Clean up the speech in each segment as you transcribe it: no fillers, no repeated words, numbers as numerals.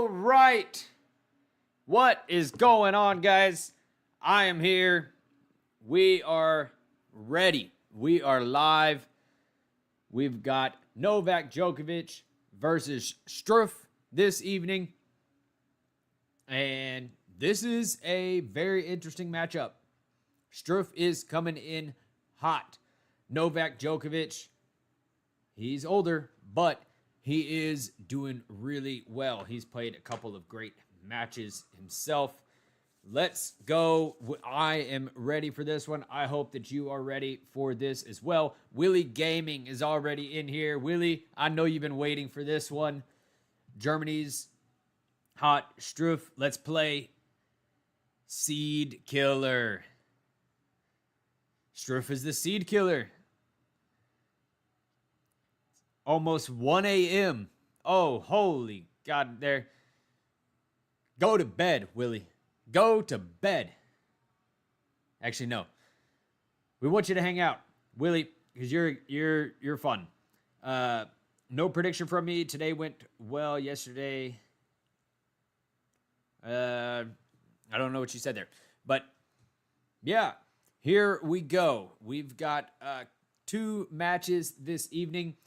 All right. What is going on, guys? I am here. We are ready. We are live. We've got Novak Djokovic versus Struff this evening. And this is a very interesting matchup. Struff is coming in hot. Novak Djokovic, he's older, but he is doing really well. He's played a couple of great matches himself. Let's go. I am ready for this one. I hope that you are ready for this as well. Willie Gaming is already in here. Willie, I know you've been waiting for this one. Germany's hot Struff. Let's play Seed Killer. Struff is the Seed Killer. Almost 1 a.m. Oh, holy God, there. Go to bed, Willie. Go to bed. Actually, no. We want you to hang out, Willie, because you're fun. No prediction from me. Today went well. Yesterday, I don't know what you said there. But, yeah, here we go. We've got 2 matches this evening.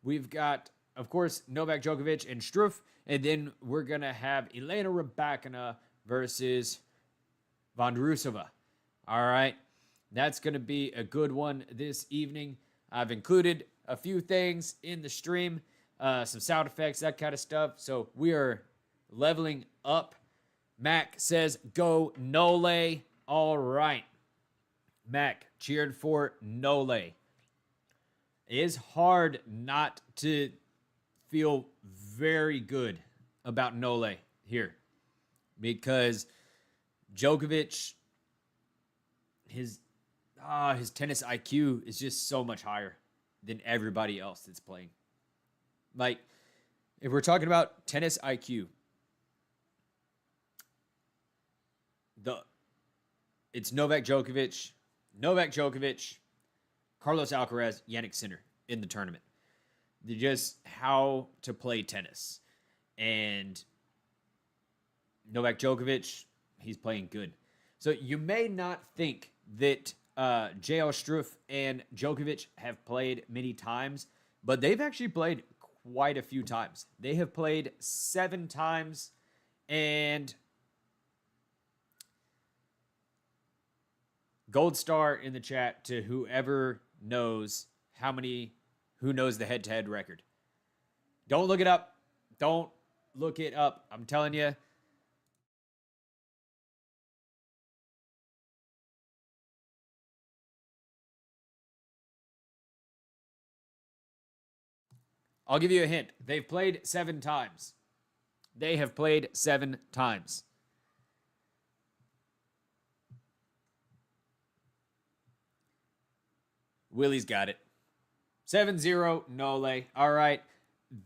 We've got, of course, Novak Djokovic and Struff, and then we're going to have Elena Rybakina versus Vondrousova. All right, that's going to be a good one this evening. I've included a few things in the stream, some sound effects, that kind of stuff, so we are leveling up. Mac says, go Nole. All right. Mac cheered for Nole. It is hard not to feel very good about Nole here because Djokovic, his tennis IQ is just so much higher than everybody else that's playing. Like, if we're talking about tennis IQ, it's Novak Djokovic, Carlos Alcaraz, Jannik Sinner in the tournament. They're just how to play tennis. And Novak Djokovic, he's playing good. So you may not think that JL Struff and Djokovic have played many times, but they've actually played quite a few times. They have played 7 times, and gold star in the chat to whoever knows who knows the head-to-head record. Don't look it up. Don't look it up. I'm telling you. I'll give you a hint. They've played 7 times. They have played 7 times. Willie's got it. 7-0, Nole. All right.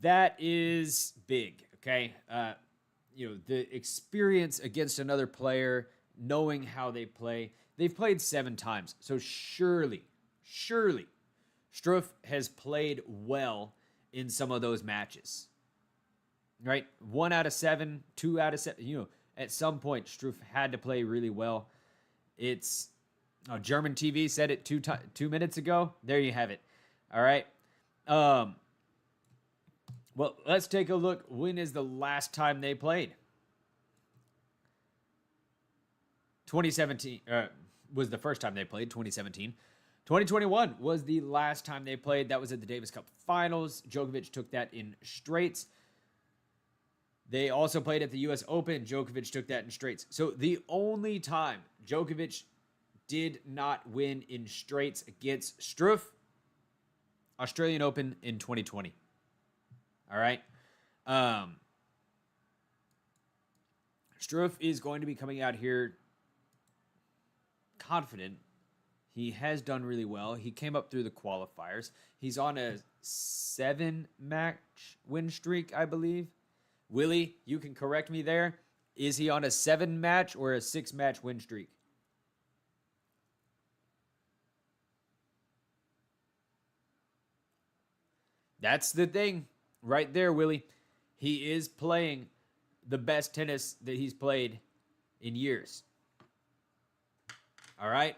That is big, okay? The experience against another player, knowing how they play. They've played 7 times. So surely, Struff has played well in some of those matches. Right? 1 out of 7, 2 out of 7. At some point, Struff had to play really well. German TV said it 2 minutes ago. There you have it. All right. Well, let's take a look. When is the last time they played? 2017 was the first time they played, 2017. 2021 was the last time they played. That was at the Davis Cup Finals. Djokovic took that in straights. They also played at the U.S. Open. Djokovic took that in straights. So the only time Djokovic did not win in straights against Struff, Australian Open in 2020. All right. Struff is going to be coming out here confident. He has done really well. He came up through the qualifiers. He's on a 7-match win streak, I believe. Willie, you can correct me there. Is he on a 7-match or a 6-match win streak? That's the thing right there, Willie. He is playing the best tennis that he's played in years. All right?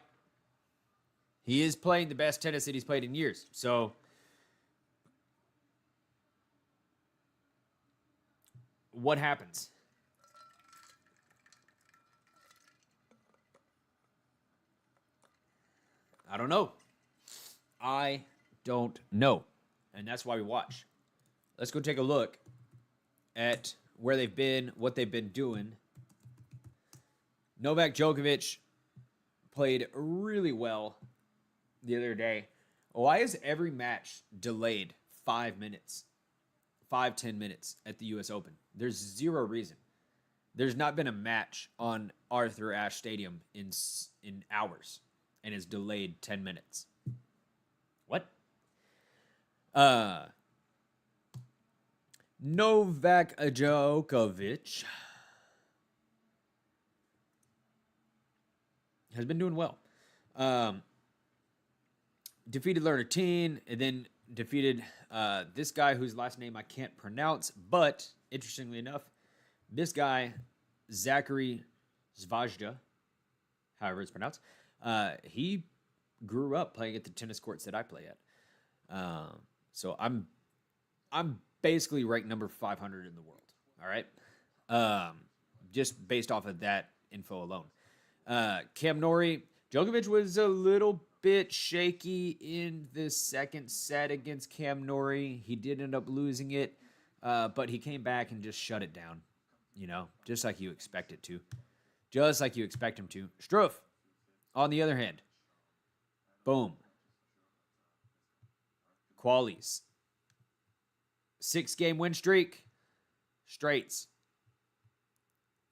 He is playing the best tennis that he's played in years. So, what happens? I don't know. I don't know. And that's why we watch. Let's go take a look at where they've been, what they've been doing. Novak Djokovic played really well the other day. Why is every match delayed 5 minutes? 5-10 minutes at the U.S. Open. There's zero reason. There's not been a match on Arthur Ashe Stadium in hours, and it's delayed 10 minutes. What? Novak Djokovic has been doing well. Defeated Lerner Teen, and then defeated this guy whose last name I can't pronounce, but interestingly enough, this guy, Zachary Zvajda, however it's pronounced, he grew up playing at the tennis courts that I play at. So I'm basically ranked number 500 in the world. All right, just based off of that info alone. Cam Norrie, Djokovic was a little bit shaky in the second set against Cam Norrie. He did end up losing it, but he came back and just shut it down. You know, just like you expect it to. Just like you expect him to. Struff, on the other hand, boom. Qualies. 6-game win streak. Straights.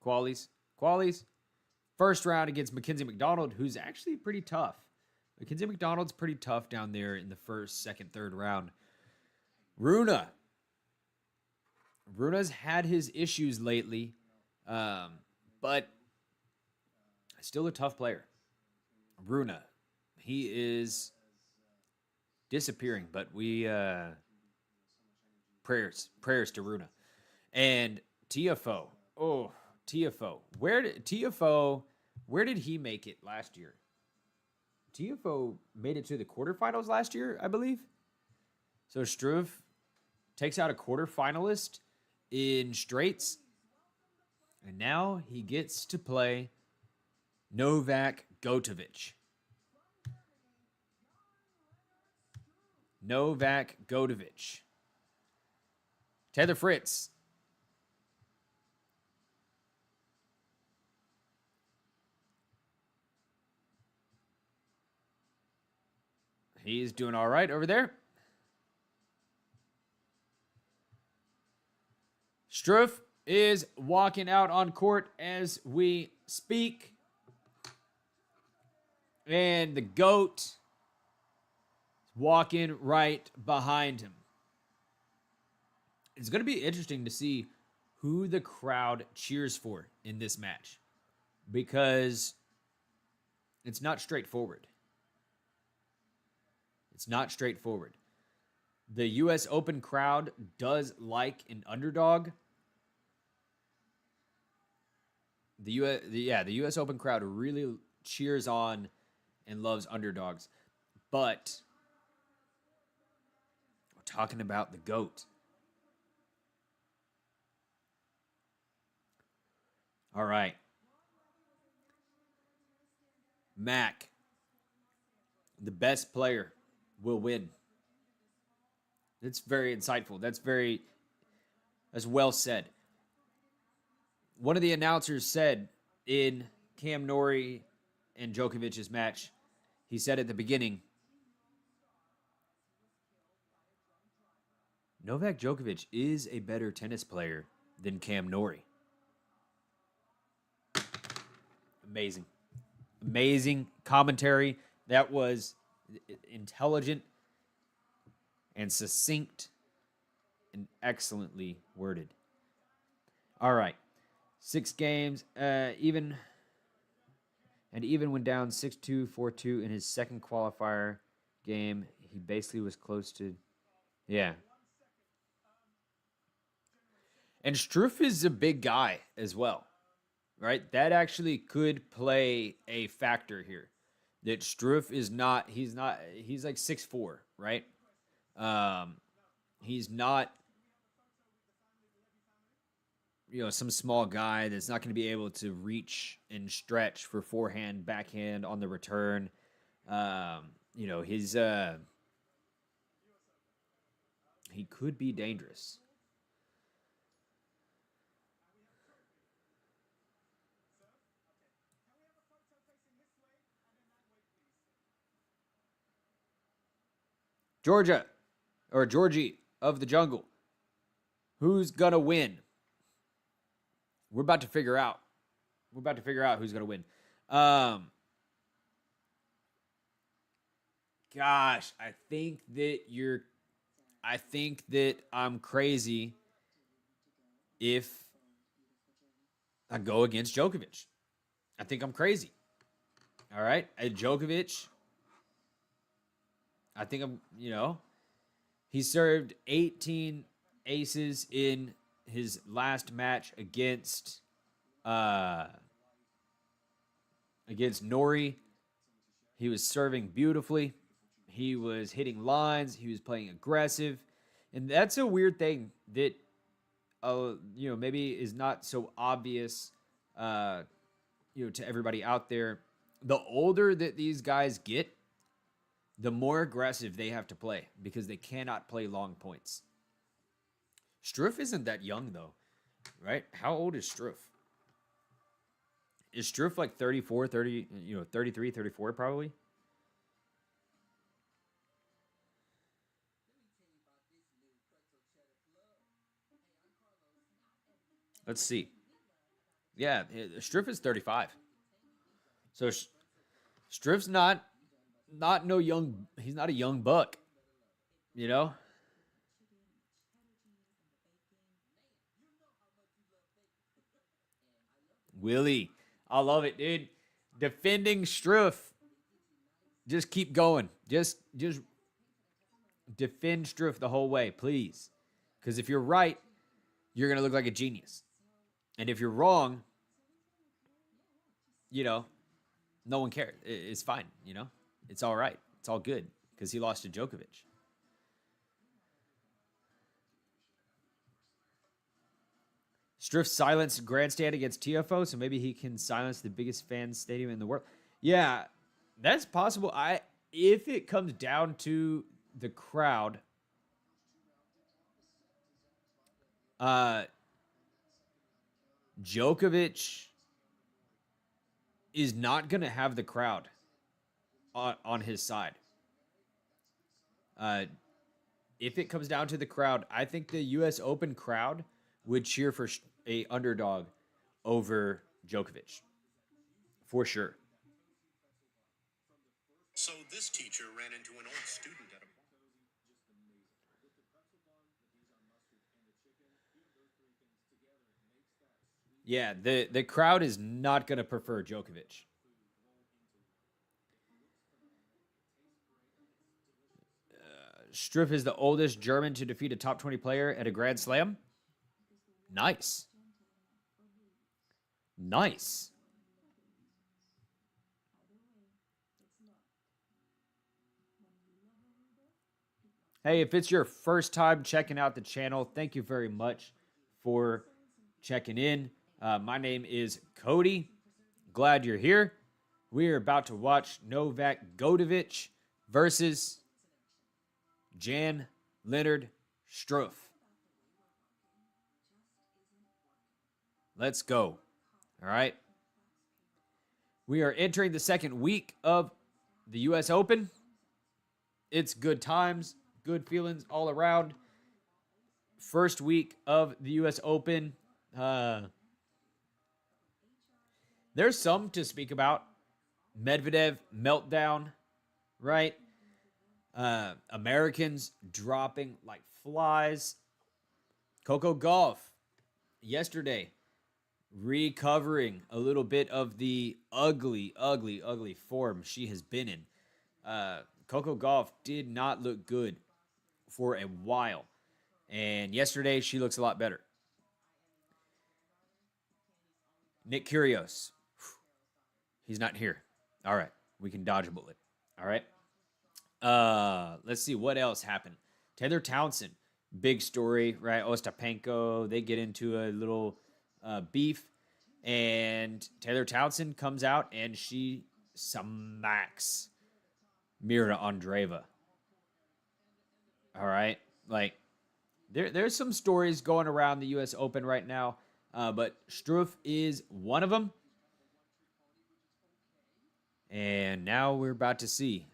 Qualies. First round against Mackenzie McDonald, who's actually pretty tough. Mackenzie McDonald's pretty tough down there in the first, second, third round. Runa's had his issues lately, but still a tough player. Runa, he is disappearing, but we prayers to Runa. And TFO, where did he make it last year? TFO made it to the quarterfinals last year, I believe. So Struff takes out a quarterfinalist in straights, and now he gets to play Novak Djokovic. Novak Djokovic. Taylor Fritz. He's doing all right over there. Struff is walking out on court as we speak. And the GOAT is walking right behind him. It's going to be interesting to see who the crowd cheers for in this match, because it's not straightforward. It's not straightforward. The U.S. Open crowd does like an underdog. The U.S. Open crowd really cheers on and loves underdogs. But we're talking about the GOAT. All right. Mac, the best player, will win. That's very insightful. That's well said. One of the announcers said in Cam Norrie and Djokovic's match, he said at the beginning, Novak Djokovic is a better tennis player than Cam Norrie. Amazing. Amazing commentary. That was intelligent and succinct and excellently worded. All right. 6 games, even went down 6-2, 4-2 in his second qualifier game. He basically was close to, yeah. And Struff is a big guy as well, right? That actually could play a factor here. That Struff is not, he's like 6'4", right? Um, he's not, some small guy that's not going to be able to reach and stretch for forehand, backhand on the return. His he could be dangerous. Georgia, or Georgie of the jungle. Who's going to win? We're about to figure out. We're about to figure out who's going to win. Gosh, I think that I'm crazy if I go against Djokovic. I think I'm crazy. All right? Djokovic, I think he served 18 aces in his last match against Nori. He was serving beautifully. He was hitting lines. He was playing aggressive. And that's a weird thing that, maybe is not so obvious, to everybody out there. The older that these guys get, the more aggressive they have to play because they cannot play long points. Struff isn't that young, though, right? How old is Struff? Is Struff like 34, 30, 33, 34 probably? Let's see. Yeah, Struff is 35. So Struff's not no young. He's not a young buck, you know. Willie, I love it, dude. Defending Struff. Just keep going. Just defend Struff the whole way, please. Because if you're right, you're gonna look like a genius. And if you're wrong, no one cares. It's fine, It's all right. It's all good because he lost to Djokovic. Struff silenced grandstand against TFO, so maybe he can silence the biggest fan stadium in the world. Yeah, that's possible. If it comes down to the crowd, Djokovic is not going to have the crowd on his side. If it comes down to the crowd, I think the U.S. Open crowd would cheer for a underdog over Djokovic. For sure. So this teacher ran into an old student at a Yeah, the crowd is not going to prefer Djokovic. Struff is the oldest German to defeat a top 20 player at a Grand Slam. Nice. Nice. Hey, if it's your first time checking out the channel, thank you very much for checking in. My name is Cody. Glad you're here. We are about to watch Novak Djokovic versus Jan-Lennard Struff. Let's go. All right. We are entering the second week of the U.S. Open. It's good times, good feelings all around. First week of the U.S. Open. There's some to speak about. Medvedev meltdown, right? Americans dropping like flies. Coco Gauff yesterday recovering a little bit of the ugly form she has been in. Coco Gauff did not look good for a while. And yesterday she looks a lot better. Nick Kyrgios. He's not here. All right. We can dodge a bullet. All right. Let's see what else happened. Taylor Townsend, big story, right? Ostapenko, they get into a little beef, and Taylor Townsend comes out and she smacks Mira Andreeva. All right, like there's some stories going around the U.S. Open right now, but Struff is one of them. And now we're about to see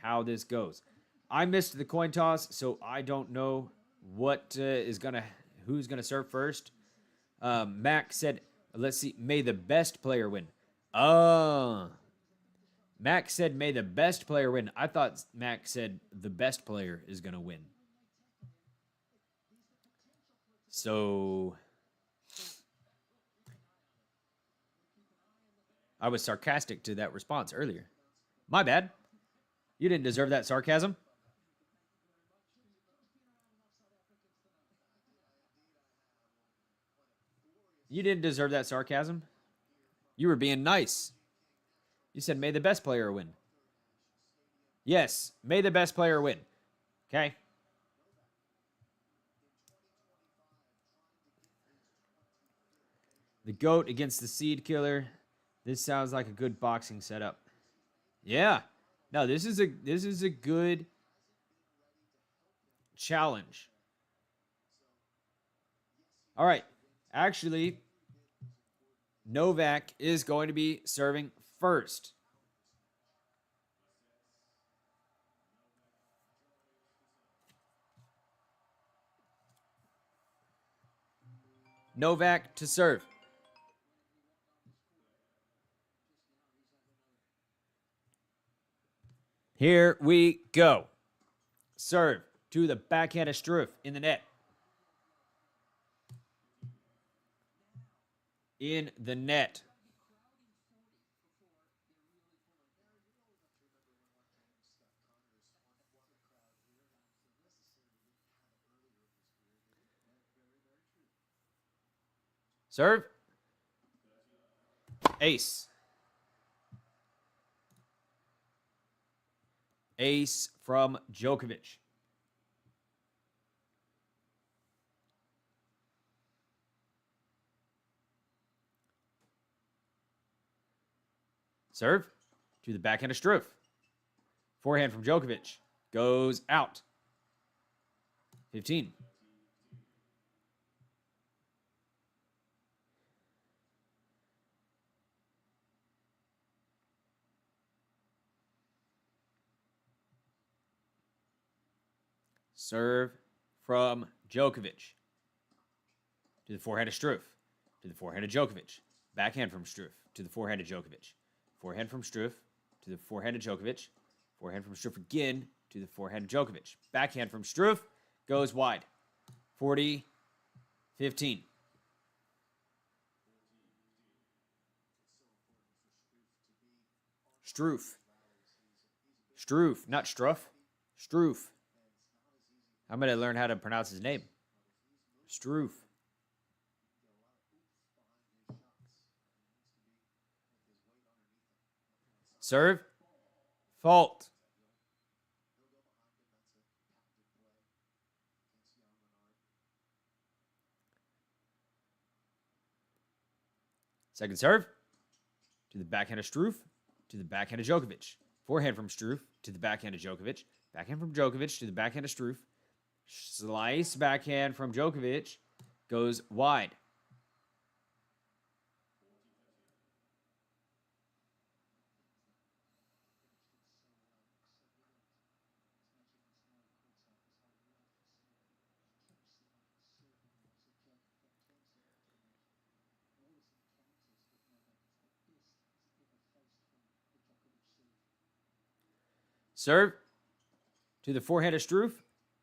how this goes. I missed the coin toss, so I don't know who's gonna serve first. Mac said, "Let's see, may the best player win." Mac said, "May the best player win." I thought Mac said the best player is gonna win. So I was sarcastic to that response earlier. My bad. You didn't deserve that sarcasm. You didn't deserve that sarcasm. You were being nice. You said, may the best player win. Yes, may the best player win. Okay? The GOAT against the Seed Killer. This sounds like a good boxing setup. Yeah. No, this is a good challenge. All right. Actually, Novak is going to be serving first. Novak to serve. Here we go. Serve to the backhand of Struff in the net. In the net. Serve. Ace. Ace from Djokovic. Serve to the backhand of Struff. Forehand from Djokovic. Goes out. 15. Serve from Djokovic. To the forehand of Struff. To the forehand of Djokovic. Backhand from Struff. To the forehand of Djokovic. Forehand from Struff. To the forehand of Djokovic. Forehand from Struff again. To the forehand of Djokovic. Backhand from Struff. Goes wide. 40, 15. Struff. Struff, not Struff. Struff. I'm going to learn how to pronounce his name. Struff. Serve. Fault. Second serve. To the backhand of Struff. To the backhand of Djokovic. Forehand from Struff. To the backhand of Djokovic. Backhand from Djokovic. To the backhand of Struff. Slice backhand from Djokovic. Goes wide. Serve to the forehand of Struff,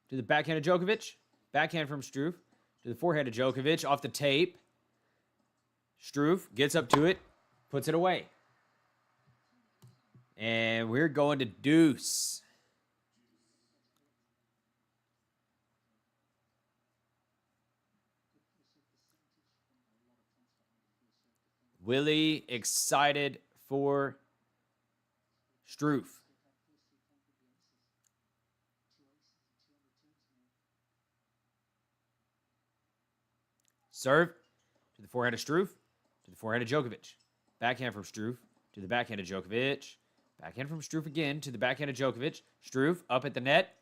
to the backhand of Djokovic, backhand from Struff, to the forehand of Djokovic, off the tape. Struff gets up to it, puts it away. And we're going to deuce. Willie excited for Struff. Serve to the forehand of Struff, to the forehand of Djokovic. Backhand from Struff to the backhand of Djokovic. Backhand from Struff again to the backhand of Djokovic. Struff up at the net.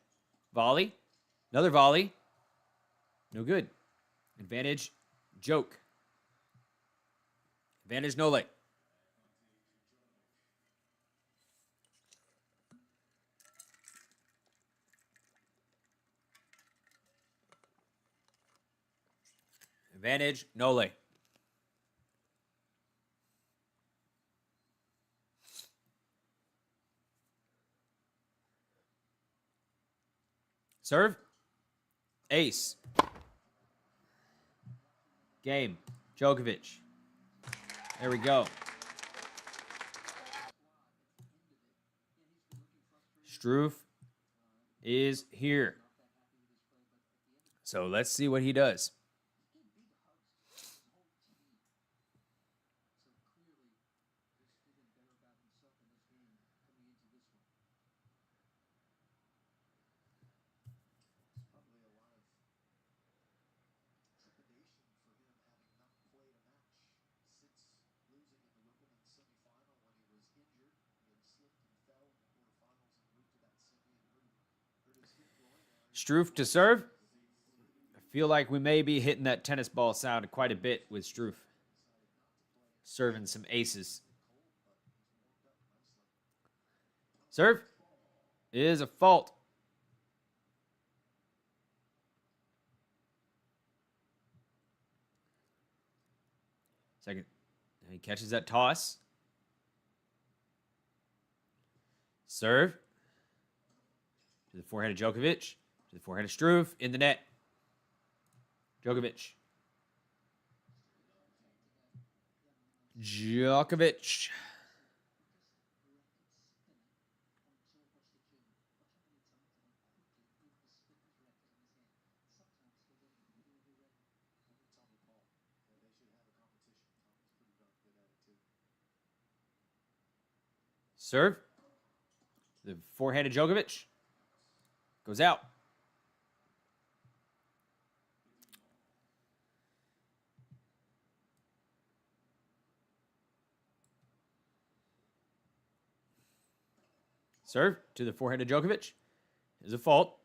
Volley. Another volley. No good. Advantage, Joke. Advantage, Nole. Advantage, Nole. Serve. Ace. Game. Djokovic. There we go. Struff is here. So let's see what he does. Struff to serve. I feel like we may be hitting that tennis ball sound quite a bit with Struff. Serving some aces. Serve is a fault. Second. He catches that toss. Serve. To the forehand of Djokovic. To the forehand of Struff. In the net. Djokovic. Djokovic. Serve. The forehand of Djokovic. Goes out. Serve to the forehand of Djokovic. Is a fault.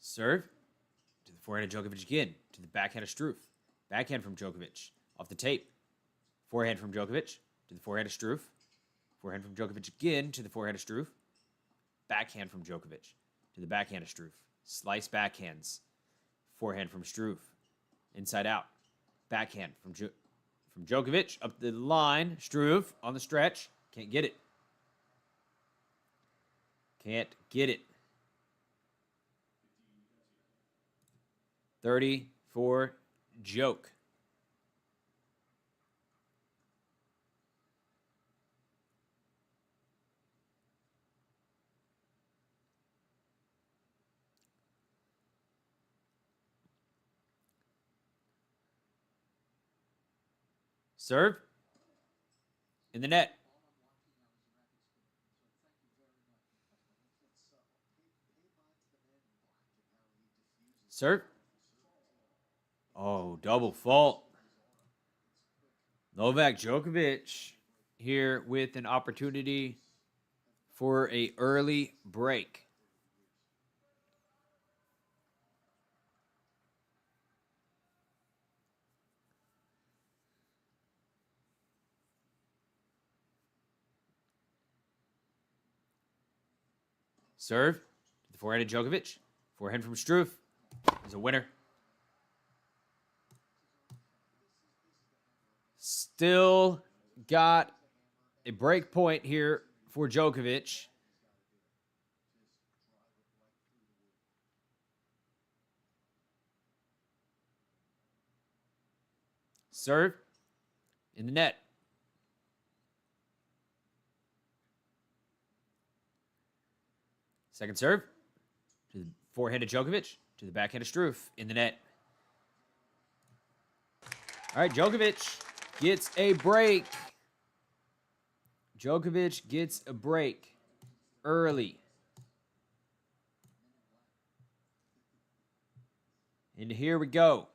Serve to the forehand of Djokovic again. To the backhand of Struff. Backhand from Djokovic. Off the tape. Forehand from Djokovic. To the forehand of Struff. Forehand from Djokovic again. To the forehand of Struff. Backhand from Djokovic. To the backhand of Struff. Slice backhands. Forehand from Struff. Inside out. Backhand from Djokovic. Up the line. Struff on the stretch. Can't get it. Can't get it. 30 for Joke. Serve. In the net. Serve. Oh, double fault. Novak Djokovic here with an opportunity for an early break. Serve to the forehand of Djokovic. Forehand from Struff is a winner. Still got a break point here for Djokovic. Serve in the net. Second serve to the forehand of Djokovic, to the backhand of Struff in the net. All right, Djokovic gets a break. Djokovic gets a break early. And here we go.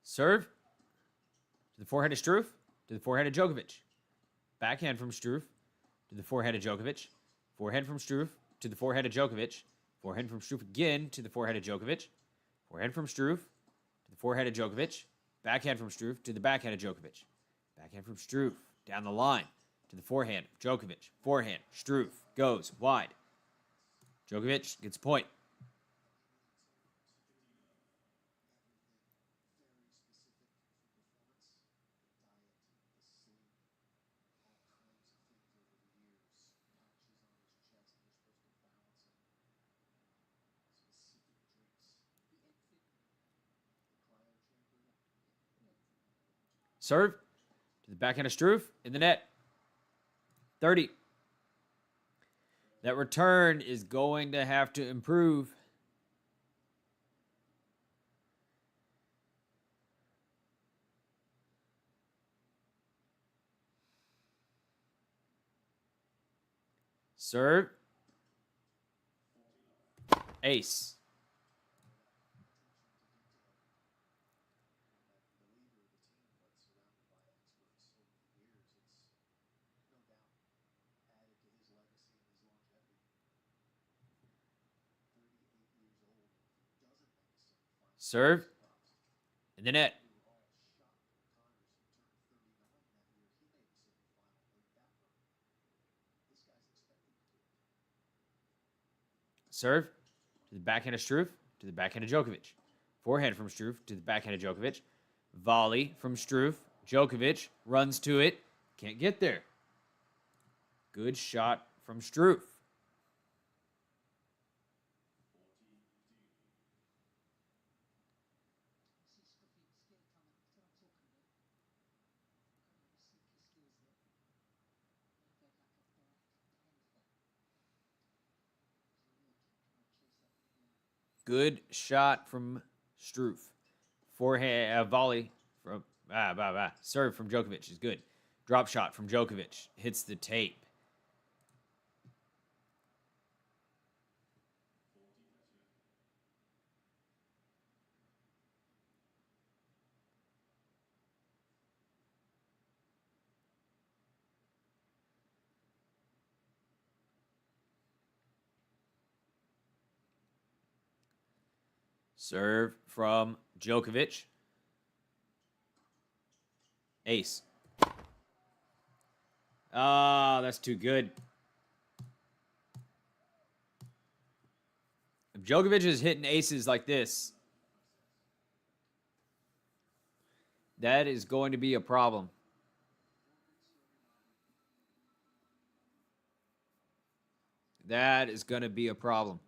Serve to the forehand of Struff, to the forehand of Djokovic. Backhand from Struff to the forehand of Djokovic. Forehand from Struff to the forehand of Djokovic. Forehand from Struff again to the forehand of Djokovic. Forehand from Struff to the forehand of Djokovic. Backhand from Struff to the backhand of Djokovic. Backhand from Struff down the line to the forehand of Djokovic. Forehand, Struff goes wide. Djokovic gets a point. Serve to the backhand of Struff in the net. 30. That return is going to have to improve. Serve. Ace. Serve in the net. Serve to the backhand of Struff to the backhand of Djokovic. Forehand from Struff to the backhand of Djokovic. Volley from Struff. Djokovic runs to it. Can't get there. Good shot from Struff. Good shot from Struff. Forehand volley from serve from Djokovic is good. Drop shot from Djokovic hits the tape. Serve from Djokovic. Ace. Ah, that's too good. If Djokovic is hitting aces like this, that is going to be a problem. That is going to be a problem.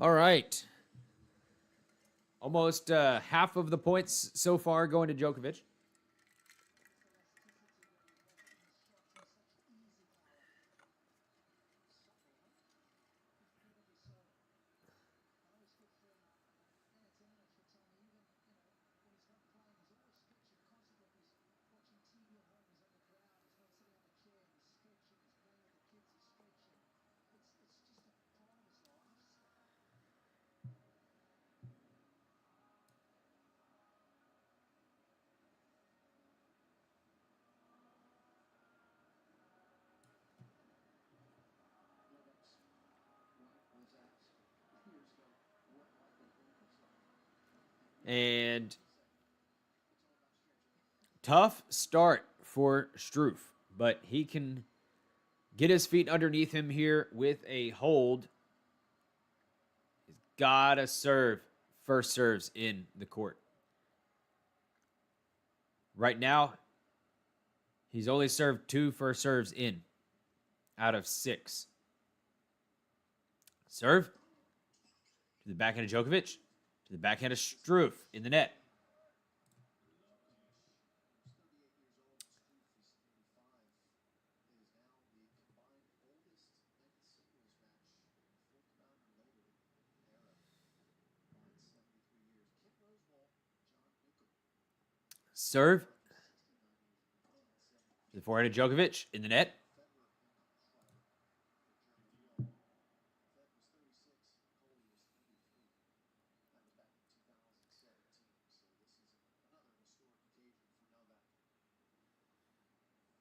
All right. Almost half of the points so far going to Djokovic. And tough start for Struff, but he can get his feet underneath him here with a hold. He's got to serve first serves in the court. Right now, he's only served 2 first serves in out of 6. Serve to the backhand of Djokovic, to the backhand of Struff in the net. Serve to the forehand of Djokovic in the net.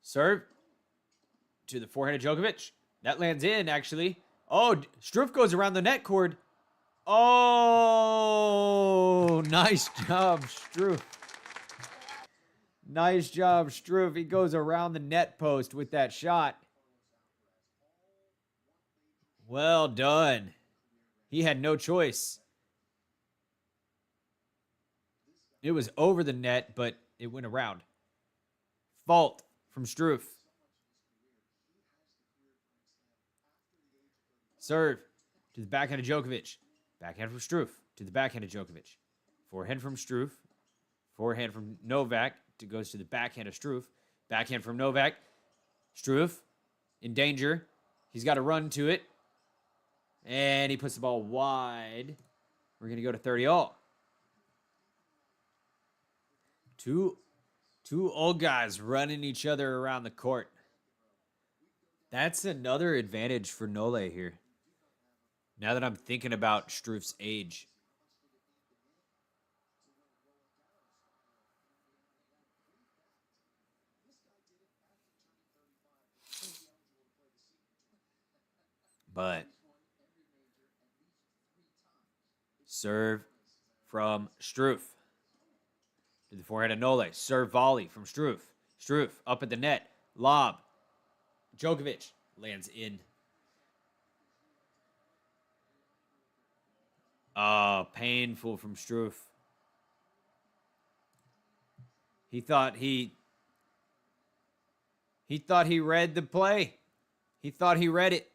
Serve to the forehand of Djokovic. That lands in, actually. Oh, Struff goes around the net cord. Oh, nice job, Struff. Nice job, Struff. He goes around the net post with that shot. Well done. He had no choice. It was over the net, but it went around. Fault from Struff. Serve to the backhand of Djokovic. Backhand from Struff to the backhand of Djokovic. Forehand from Struff. Forehand from Novak. It goes to the backhand of Struff. Backhand from Novak. Struff in danger. He's got to run to it. And he puts the ball wide. We're going to go to 30 all. Two old guys running each other around the court. That's another advantage for Nole here. Now that I'm thinking about Struff's age. But serve from Struff to the forehand of Nole. Serve volley from Struff. Struff up at the net. Lob. Djokovic lands in. Oh, painful from Struff. He thought he read the play. He thought he read it.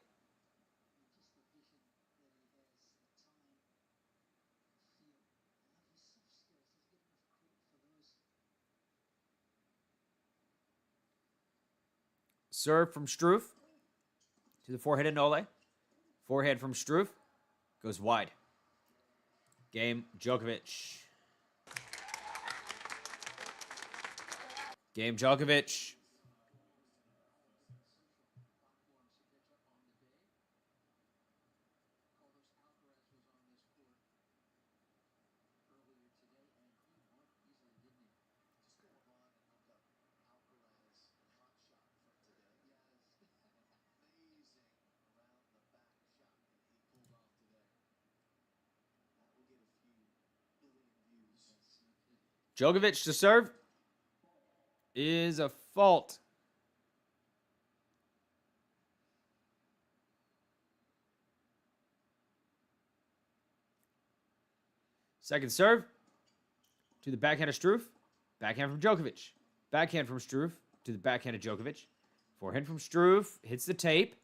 Serve from Struff to the forehand of Nole. Forehand from Struff goes wide. Game Djokovic. Game Djokovic. Djokovic to serve is a fault. Second serve to the backhand of Struff. Backhand from Djokovic. Backhand from Struff to the backhand of Djokovic. Forehand from Struff hits the tape.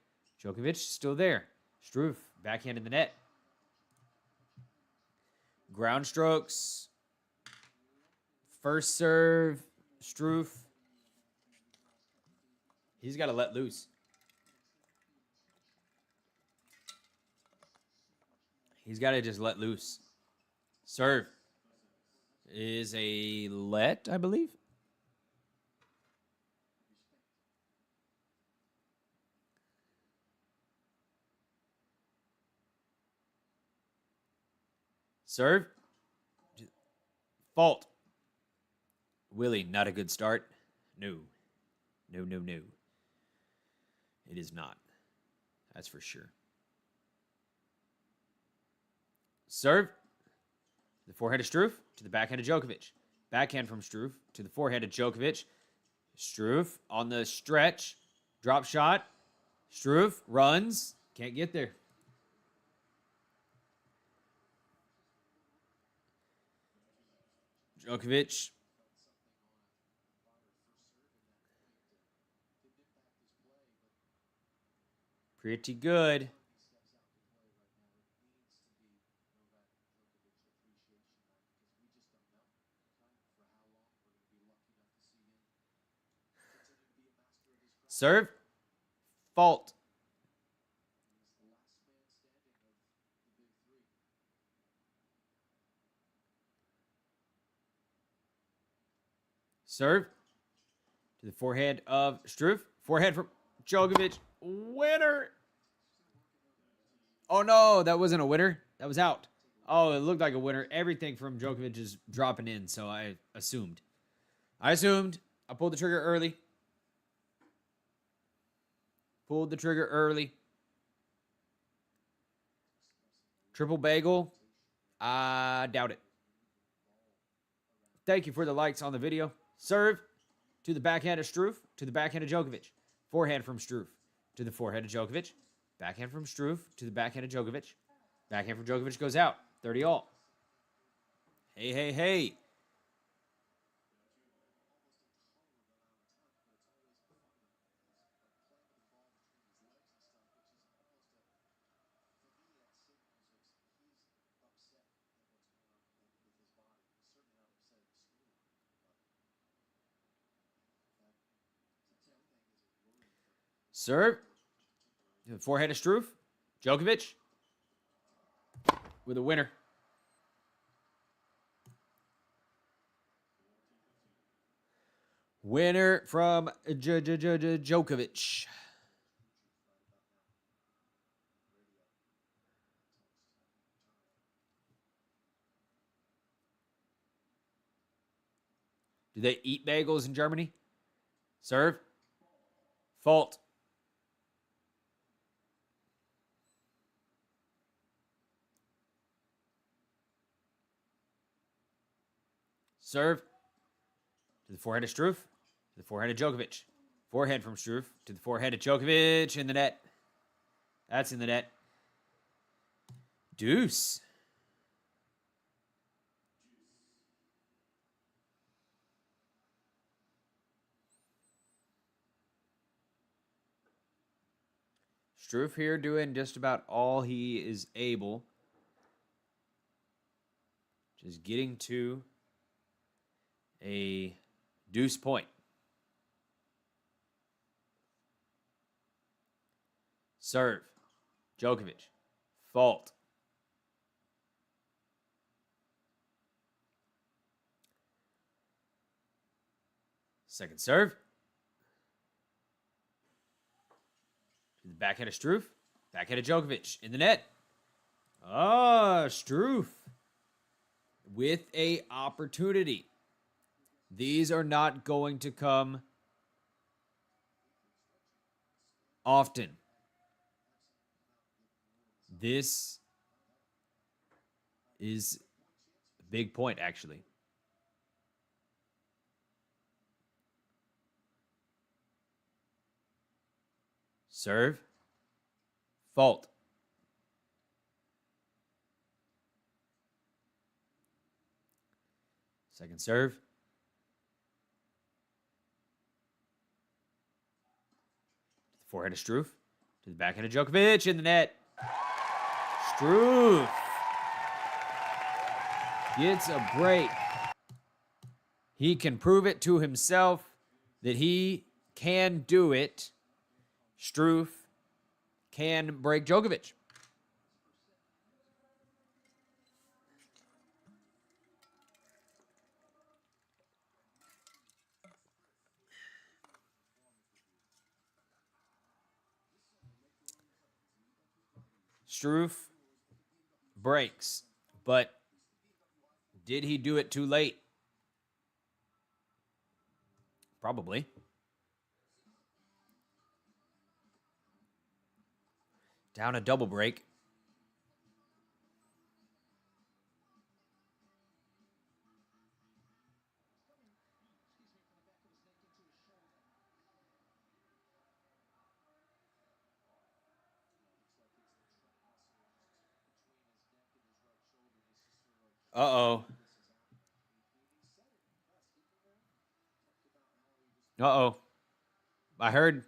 Djokovic still there. Struff backhand in the net. Ground strokes. First serve, Struff. He's got to let loose. He's got to just let loose. Serve is a let, I believe. Serve. Fault. Willie, not a good start. No. No, no, no. It is not. That's for sure. Serve. The forehand of Struff to the backhand of Djokovic. Backhand from Struff to the forehand of Djokovic. Struff on the stretch. Drop shot. Struff runs. Can't get there. Djokovic. Pretty good. Serve. Fault. Serve. To the forehand of Struff. Forehand from Djokovic. Winner. Oh, no. That wasn't a winner. That was out. Oh, it looked like a winner. Everything from Djokovic is dropping in, so I assumed. I pulled the trigger early. Pulled the trigger early. Triple bagel. I doubt it. Thank you for the likes on the video. Serve to the backhand of Struff, to the backhand of Djokovic. Forehand from Struff to the forehand of Djokovic. Backhand from Struff to the backhand of Djokovic. Backhand from Djokovic goes out. 30 all. Hey, hey, hey. Serve. To the forehand of Struff. Djokovic with a winner. Winner from Djokovic. Do they eat bagels in Germany? Serve. Fault. Serve. To the forehand of Struff. To the forehand of Djokovic. Forehand from Struff. To the forehand of Djokovic in the net. That's in the net. Deuce. Struff here doing just about all he is able. Just getting to a deuce point. Serve. Djokovic. Fault. Second serve. To the backhand of Struff. Backhand of Djokovic in the net. Ah, Struff with a opportunity. These are not going to come often. This is a big point, actually. Serve. Fault. Second serve. To the forehand of Struff. To the backhand of Djokovic in the net. Struff gets a break. He can prove it to himself that he can do it. Struff can break Djokovic. Struff breaks, but did he do it too late? Probably. Down a double break. Uh-oh. Uh-oh. I heard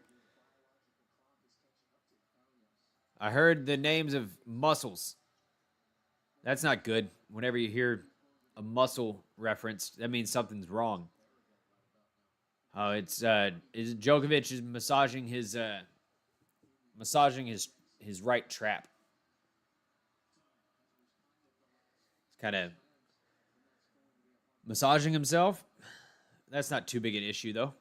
the names of muscles. That's not good. Whenever you hear a muscle reference, that means something's wrong. Oh, it's is Djokovic is massaging his right trap. He's kind of massaging himself. That's not too big an issue though.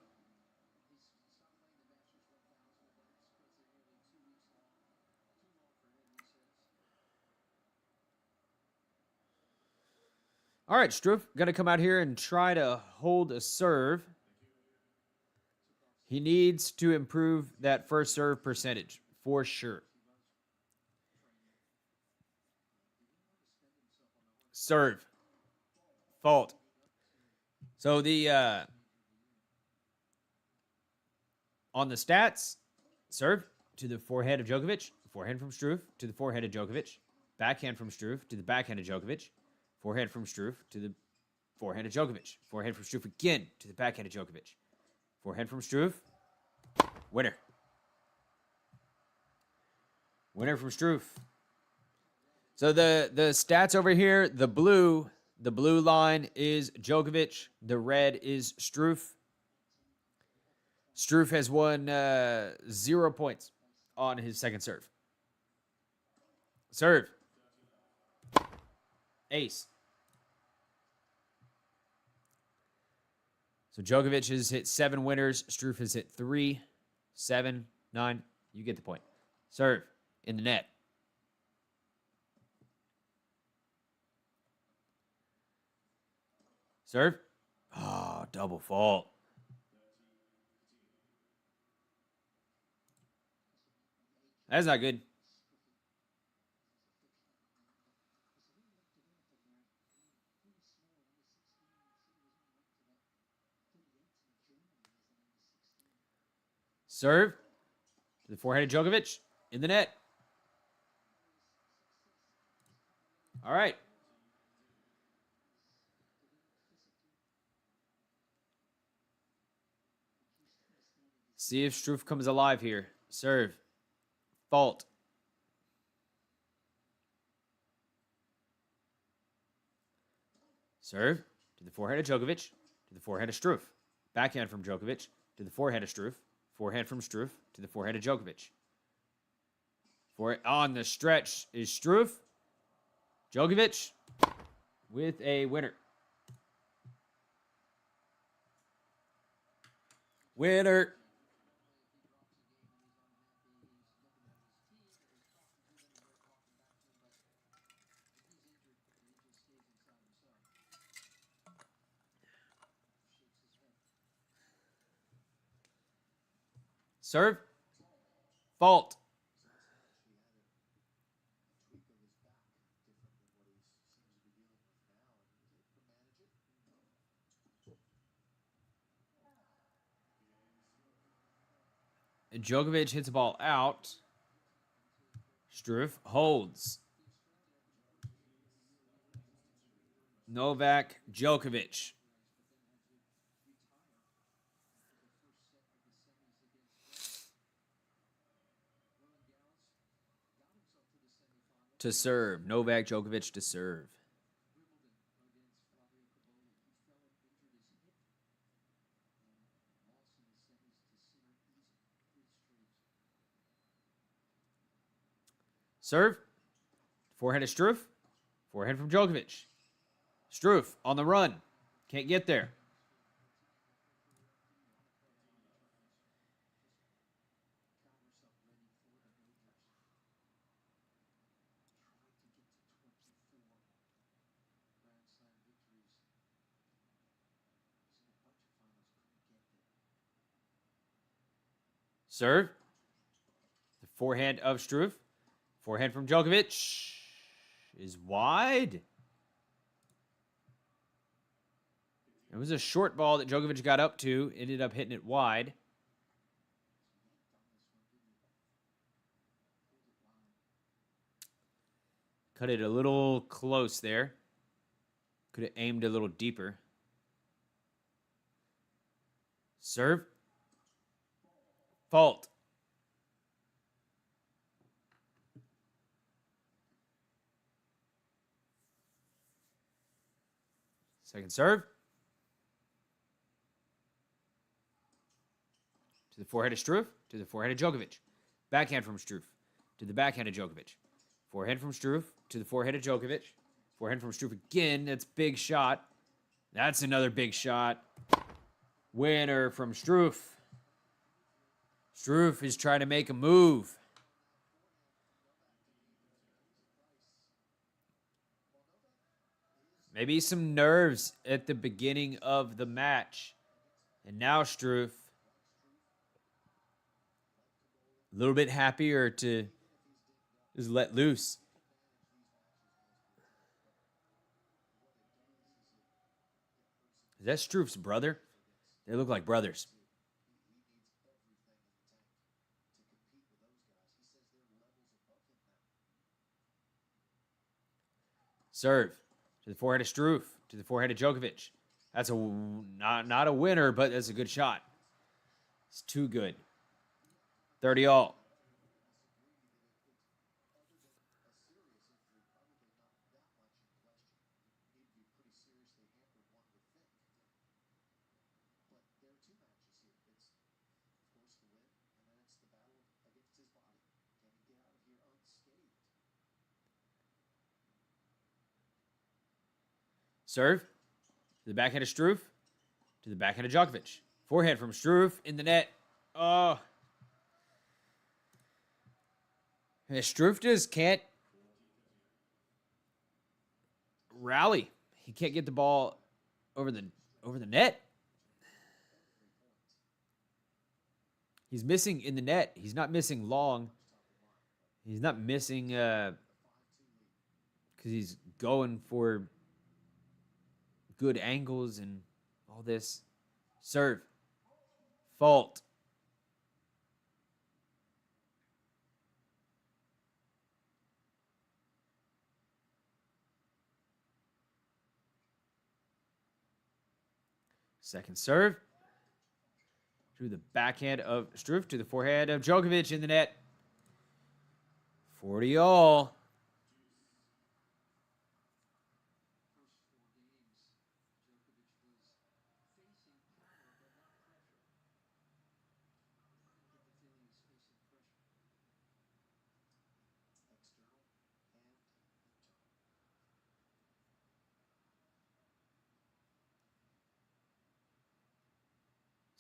All right, Struff going to come out here and try to hold a serve. He needs to improve that first serve percentage for sure. Serve. Fault. So the on the stats, serve to the forehand of Djokovic, forehand from Struff to the forehand of Djokovic, backhand from Struff to the backhand of Djokovic, forehand from Struff to the forehand of Djokovic, forehand from Struff again to the backhand of Djokovic, forehand from Struff, winner. Winner from Struff. So the stats over here, the blue line is Djokovic, the red is Struff. Struff has won 0 points on his second serve. Serve. Ace. So Djokovic has hit 7 winners. Struff has hit 3, 7, 9. You get the point. Serve in the net. Serve. Oh, double fault. That's not good. Serve to the forehand of Djokovic in the net. All right. See if Struff comes alive here. Serve. Fault. Serve to the forehand of Djokovic, to the forehand of Struff. Backhand from Djokovic to the forehand of Struff. Forehand from Struff to the forehand of Djokovic. On the stretch is Struff. Djokovic with a winner. Winner. Serve. Fault. And Djokovic hits the ball out. Struff holds. Novak Djokovic. To serve. Novak Djokovic to serve. Serve. Forehand of Struff. Forehand from Djokovic. Struff on the run. Can't get there. Serve. The forehand of Struff. Forehand from Djokovic is wide. It was a short ball that Djokovic got up to. Ended up hitting it wide. Cut it a little close there. Could have aimed a little deeper. Serve. Fault. Second serve. To the forehand of Struff. To the forehand of Djokovic. Backhand from Struff. To the backhand of Djokovic. Forehand from Struff. To the forehand of Djokovic. Forehand from Struff again. That's big shot. That's another big shot. Winner from Struff. Struff is trying to make a move. Maybe some nerves at the beginning of the match. And now Struff, a little bit happier to just let loose. Is that Struff's brother? They look like brothers. Serve to the forehand of Struff, to the forehand of Djokovic. That's not a winner, but that's a good shot. It's too good. 30 all. Serve to the backhand of Struff, to the backhand of Djokovic. Forehand from Struff in the net. Oh. And Struff just can't rally. He can't get the ball over the net. He's missing in the net. He's not missing long. He's not missing because he's going for good angles and all this. Serve. Fault. Second serve. To the backhand of Struff, to the forehand of Djokovic in the net. 40 all.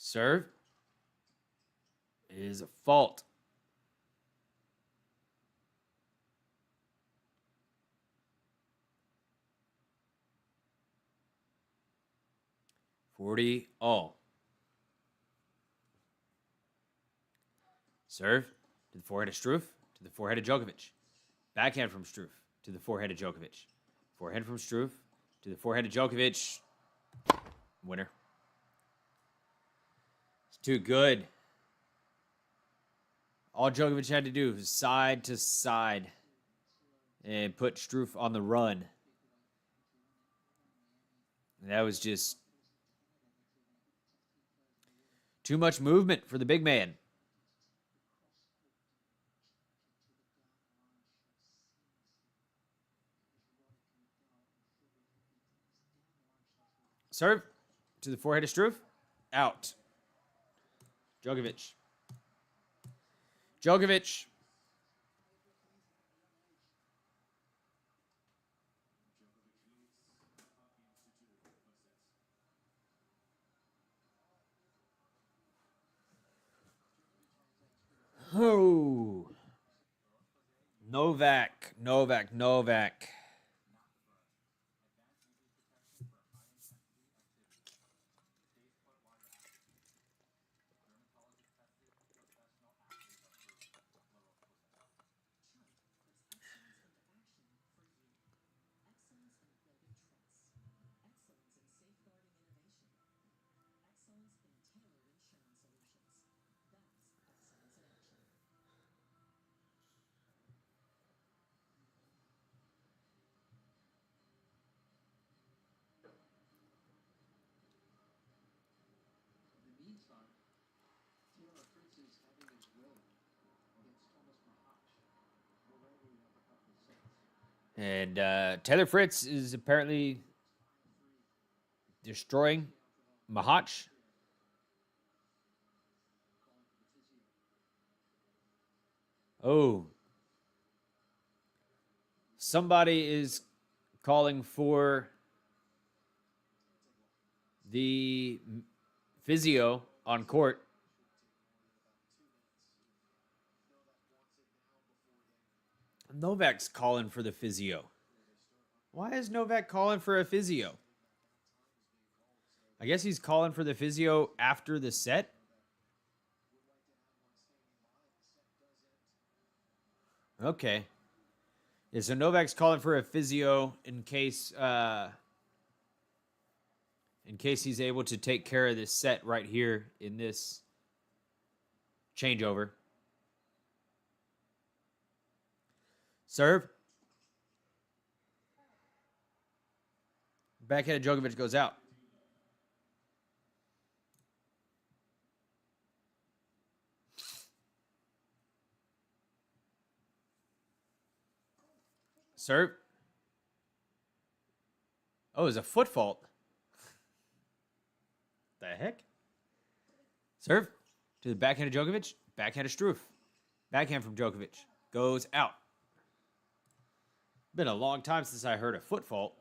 Serve is a fault. $40 all. Serve to the forehead of Struff, to the forehead of Djokovic. Backhand from Struff to the forehead of Djokovic. Forehand from Struff to the forehead of Djokovic. Winner. It's too good. All Djokovic had to do was side to side and put Struff on the run. That was just too much movement for the big man. Serve to the forehead of Struff. Out. Djokovic. Djokovic. Oh. Novak. And Taylor Fritz is apparently destroying Mahach. Oh. Somebody is calling for the physio on court. Novak's calling for the physio. Why is Novak calling for a physio? I guess he's calling for the physio after the set. Okay. Yeah, so Novak's calling for a physio in case he's able to take care of this set right here in this changeover. Serve. Backhand of Djokovic goes out. Serve. Oh, it's a foot fault. The heck? Serve to the backhand of Djokovic. Backhand of Struff. Backhand from Djokovic. Goes out. Been a long time since I heard a foot fault.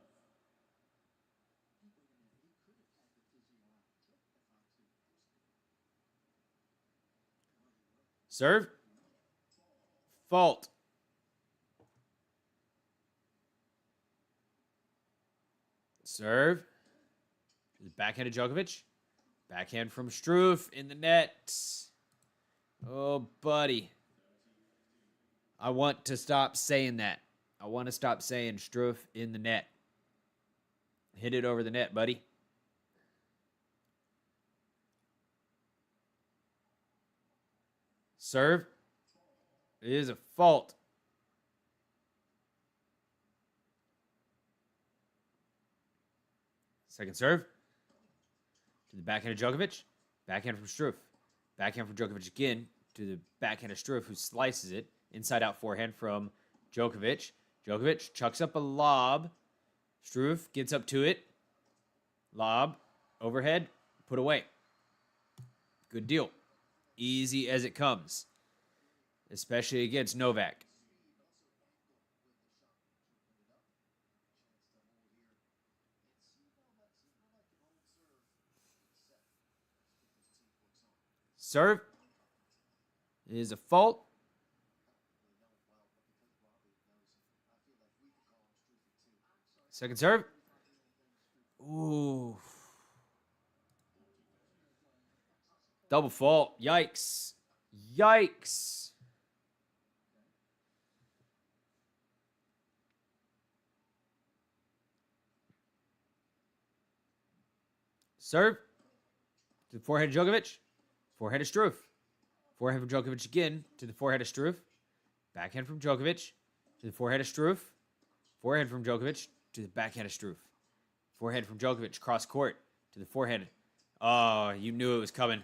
Serve. Fault. Serve. To the backhand of Djokovic. Backhand from Struff in the net. Oh, buddy. I want to stop saying that. I want to stop saying Struff in the net. Hit it over the net, buddy. Serve. It is a fault. Second serve. To the backhand of Djokovic. Backhand from Struff. Backhand from Djokovic again. To the backhand of Struff, who slices it. Inside out forehand from Djokovic. Djokovic chucks up a lob. Struff gets up to it. Lob. Overhead. Put away. Good deal. Easy as it comes. Especially against Novak. Serve is a fault. Second serve. Ooh. Double fault. Yikes. Yikes. Serve. To the forehand of Djokovic. Forehand of Struff. Forehand from Djokovic again. To the forehand of Struff. Backhand from Djokovic. To the forehand of Struff. Forehand from Djokovic. To the backhand of Struff. Forehand from Djokovic. Cross court. To the forehand. Oh, you knew it was coming.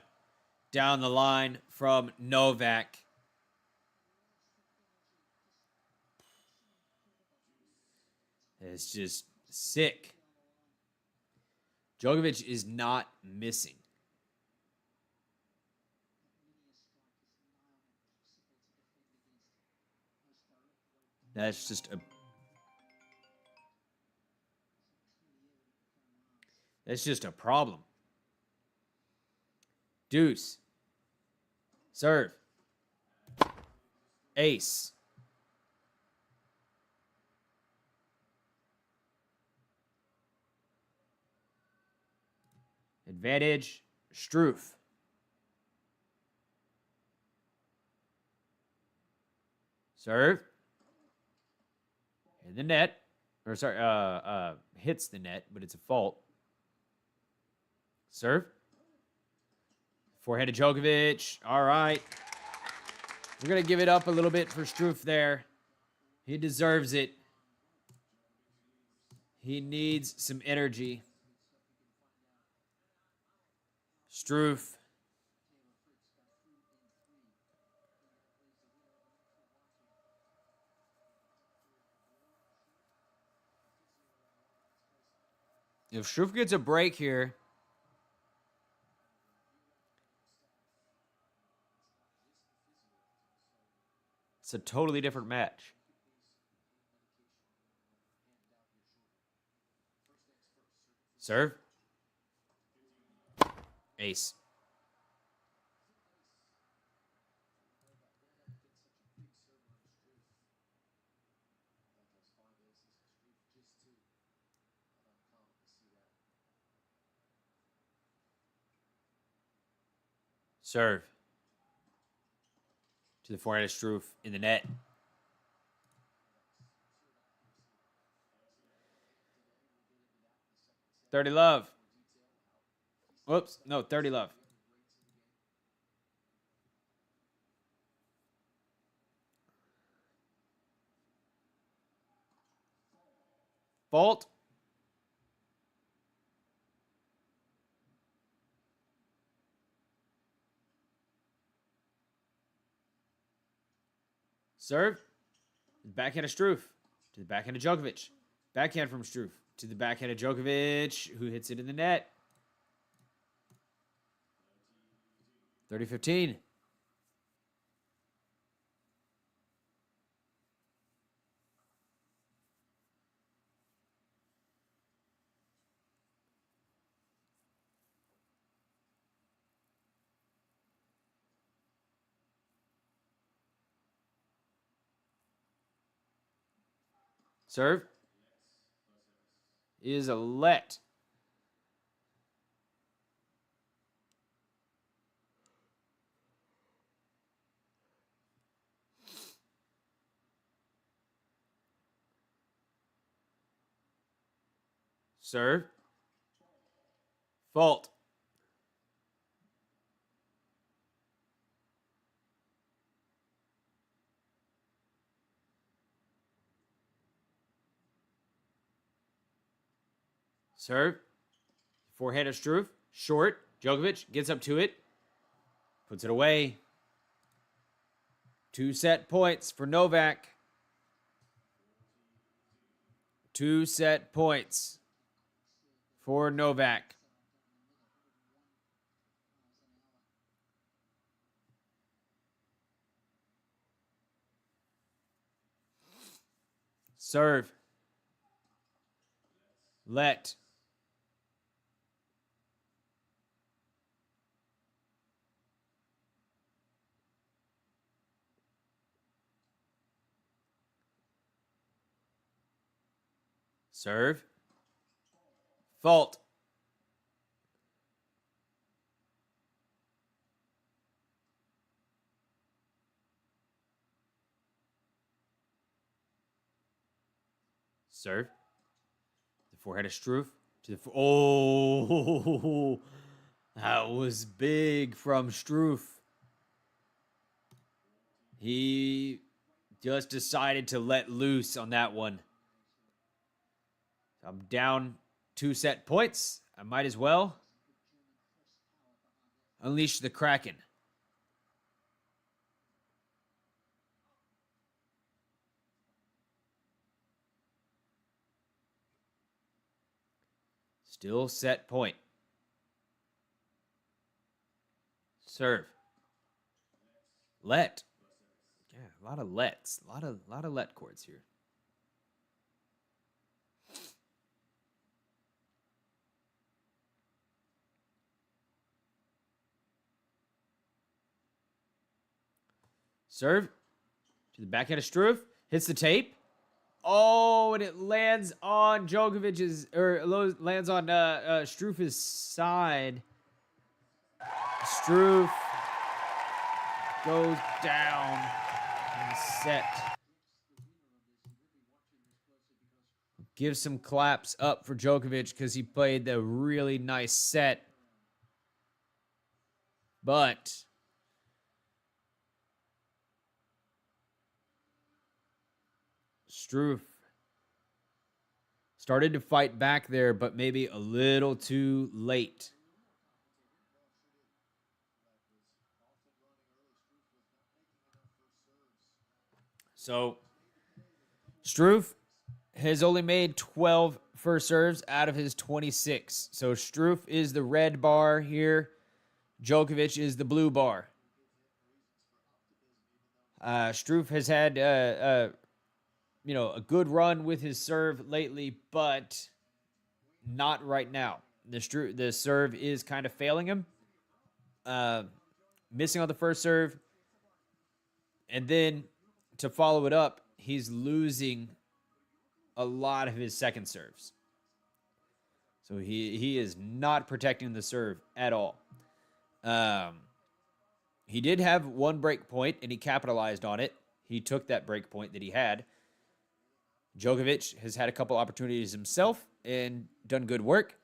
Down the line from Novak. It's just sick. Djokovic is not missing. That's just a problem. Deuce. Serve. Ace. Advantage. Struff. Serve. In the net. Or sorry, hits the net, but it's a fault. Serve. Forehand to Djokovic. All right. We're going to give it up a little bit for Struff there. He deserves it. He needs some energy. Struff. If Struff gets a break here, it's a totally different match. Serve. Ace. Serve. To the forehand of Struff in the net. $30 love. Whoops. No, 30 love. Fault. Serve. Backhand of Struff. To the backhand of Djokovic. Backhand from Struff. To the backhand of Djokovic, who hits it in the net. 30-15. Serve. Is a let. Serve. Fault. Serve. Forehand of Struff. Short. Djokovic gets up to it. Puts it away. 2 set points for Novak. 2 set points for Novak. Serve. Let. Serve. Fault. Serve. The forehand of Struff. To the oh, that was big from Struff. He just decided to let loose on that one. I'm down 2 set points. I might as well unleash the Kraken. Still set point. Serve. Let. Yeah, a lot of lets. A lot of let chords here. Serve. To the backhand of Struff. Hits the tape. Oh, and it lands on Djokovic's, or lands on Struff's side. Struff goes down in set. Give some claps up for Djokovic because he played the really nice set. But Struff started to fight back there, but maybe a little too late. So Struff has only made 12 first serves out of his 26. So Struff is the red bar here. Djokovic is the blue bar. Struff has had a good run with his serve lately, but not right now. The serve is kind of failing him. Missing on the first serve. And then to follow it up, he's losing a lot of his second serves. So he is not protecting the serve at all. He did have one break point, and he capitalized on it. He took that break point that he had. Djokovic has had a couple opportunities himself and done good work.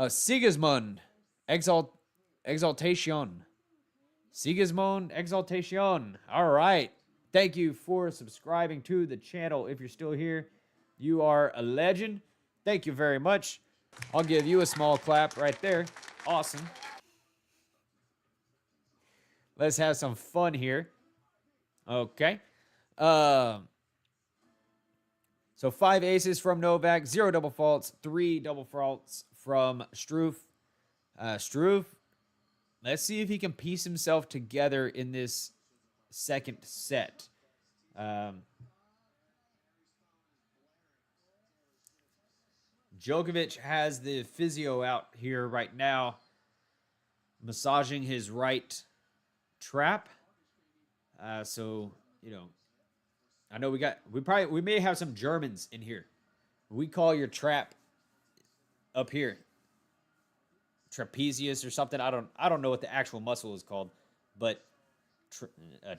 Sigismund Exaltation. Sigismund Exaltation. All right. Thank you for subscribing to the channel. If you're still here, you are a legend. Thank you very much. I'll give you a small clap right there. Awesome. Let's have some fun here. Okay. So 5 aces from Novak, 0 double faults, 3 double faults from Struff. Struff, let's see if he can piece himself together in this second set. Djokovic has the physio out here right now, massaging his right trap. So, I know we may have some Germans in here. We call your trap up here trapezius or something. I don't know what the actual muscle is called, but a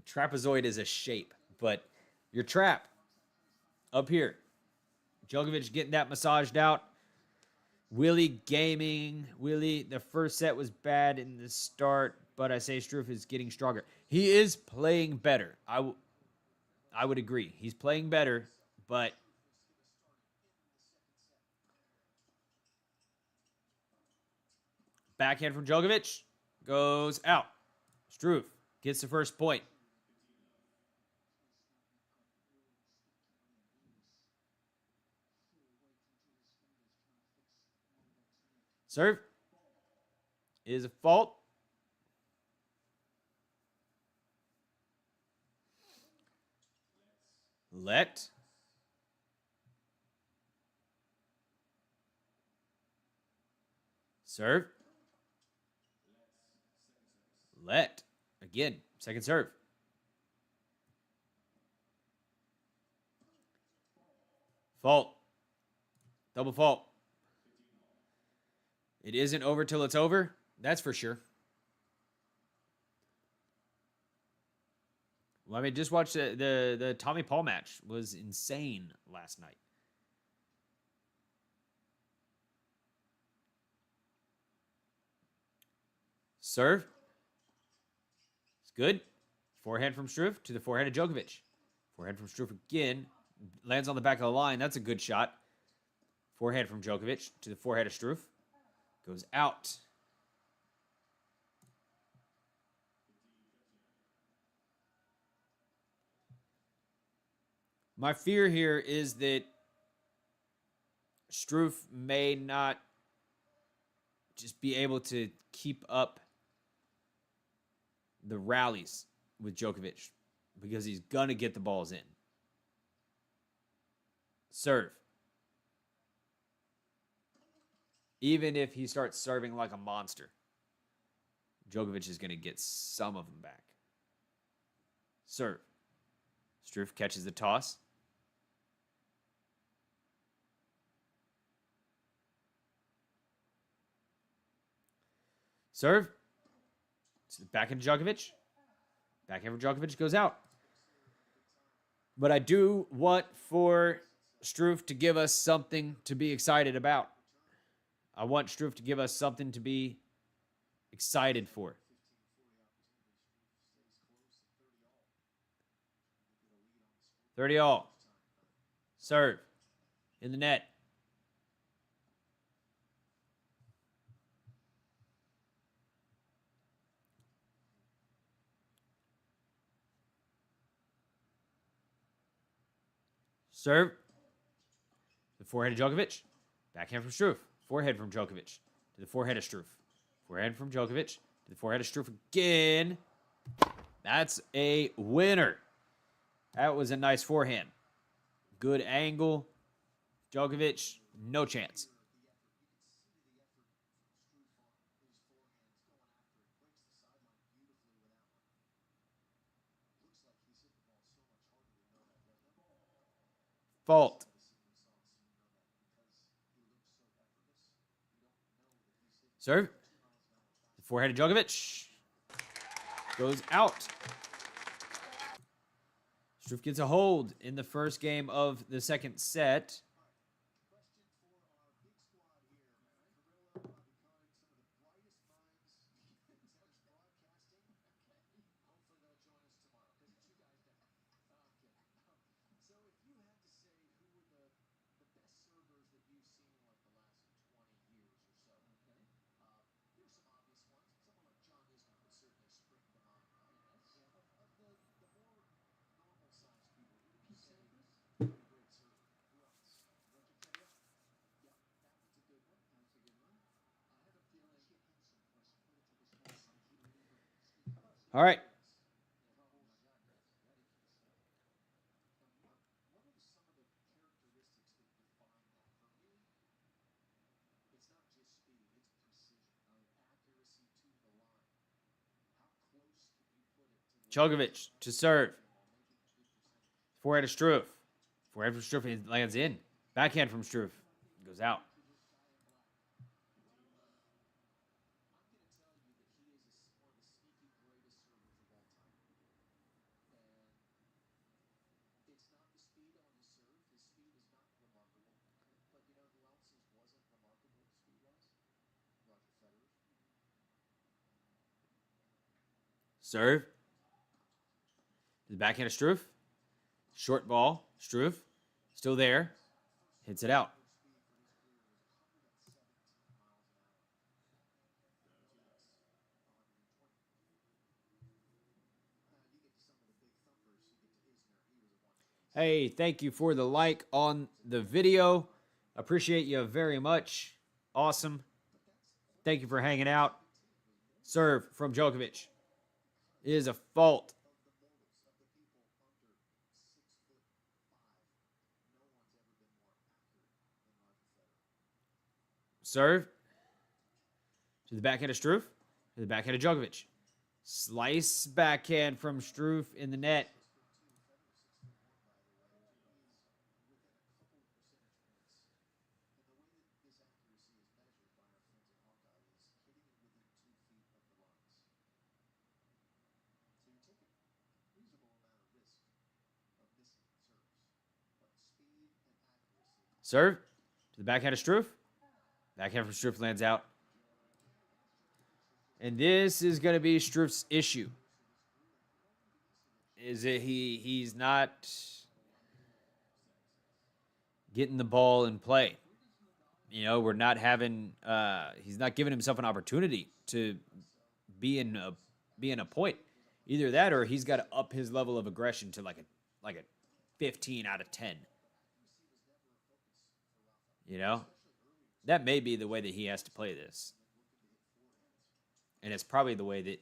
trapezoid is a shape, but your trap up here. Djokovic getting that massaged out. Willie gaming. Willie, the first set was bad in the start, but I say Struff is getting stronger. He is playing better. I would agree. He's playing better, but backhand from Djokovic goes out. Struff gets the first point. Serve is a fault. Let. Serve. Let. Again, second serve. Fault. Double fault. It isn't over till it's over. That's for sure. Well, I mean, just watch the Tommy Paul match. It was insane last night. Serve. It's good. Forehand from Struff to the forehand of Djokovic. Forehand from Struff again. Lands on the back of the line. That's a good shot. Forehand from Djokovic to the forehand of Struff. Goes out. My fear here is that Struff may not just be able to keep up the rallies with Djokovic because he's going to get the balls in. Serve. Even if he starts serving like a monster, Djokovic is going to get some of them back. Serve. Struff catches the toss. Serve. Backhand Djokovic. Backhand for Djokovic goes out. But I do want for Struff to give us something to be excited about. I want Struff to give us something to be excited for. $30-all. Serve. In the net. Serve. forehand of Djokovic. Backhand from Struff. Forehead from Djokovic. To the forehead of Struff. Forehand from Djokovic. To the forehead of Struff again. That's a winner. That was a nice forehand. Good angle. Djokovic, no chance. Fault. Serve. The forehand of Djokovic. Goes out. Struff gets a hold in the first game of the second set. All right. Djokovic to serve. Forehand of Struff. Forehand from Struff lands in. Backhand from Struff. Goes out. Serve. The backhand of Struff. Short ball. Struff. Still there. Hits it out. Hey, thank you for the like on the video. Appreciate you very much. Awesome. Thank you for hanging out. Serve from Djokovic. It is a fault. Serve. To the backhand of Struff. To the backhand of Djokovic. Slice backhand from Struff in the net. Serve. To the backhand of Struff. Backhand from Struff lands out. And this is going to be Struff's issue. Is that he's not getting the ball in play. You know, we're not having he's not giving himself an opportunity to be in a point. Either that or he's got to up his level of aggression to like a 15 out of 10. You know? That may be the way that he has to play this. And it's probably the way that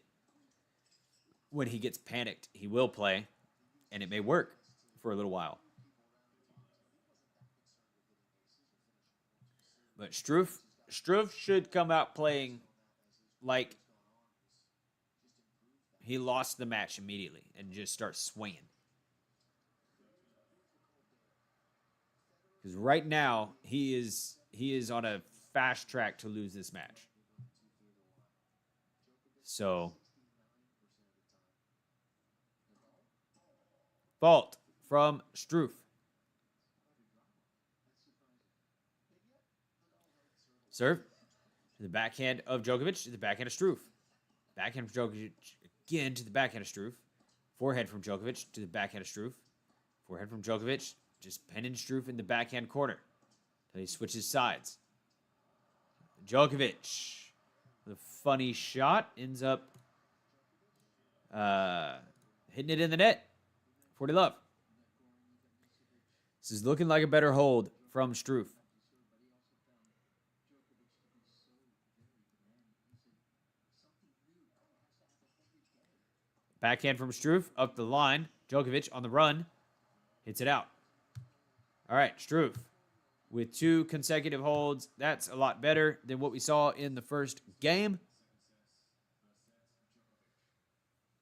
when he gets panicked, he will play, and it may work for a little while. But Struff should come out playing like he lost the match immediately and just start swinging. Because right now, he is on a fast track to lose this match. So, fault from Struff. Serve. To the backhand of Djokovic, to the backhand of Struff. Backhand from Djokovic again to the backhand of Struff. Forehand from Djokovic to the backhand of Struff. Forehand from Djokovic. Just pinning Struff in the backhand corner until he switches sides. Djokovic, the funny shot, ends up hitting it in the net. 40 love. This is looking like a better hold from Struff. Backhand from Struff up the line. Djokovic on the run. Hits it out. All right, Struff with 2 consecutive holds. That's a lot better than what we saw in the first game.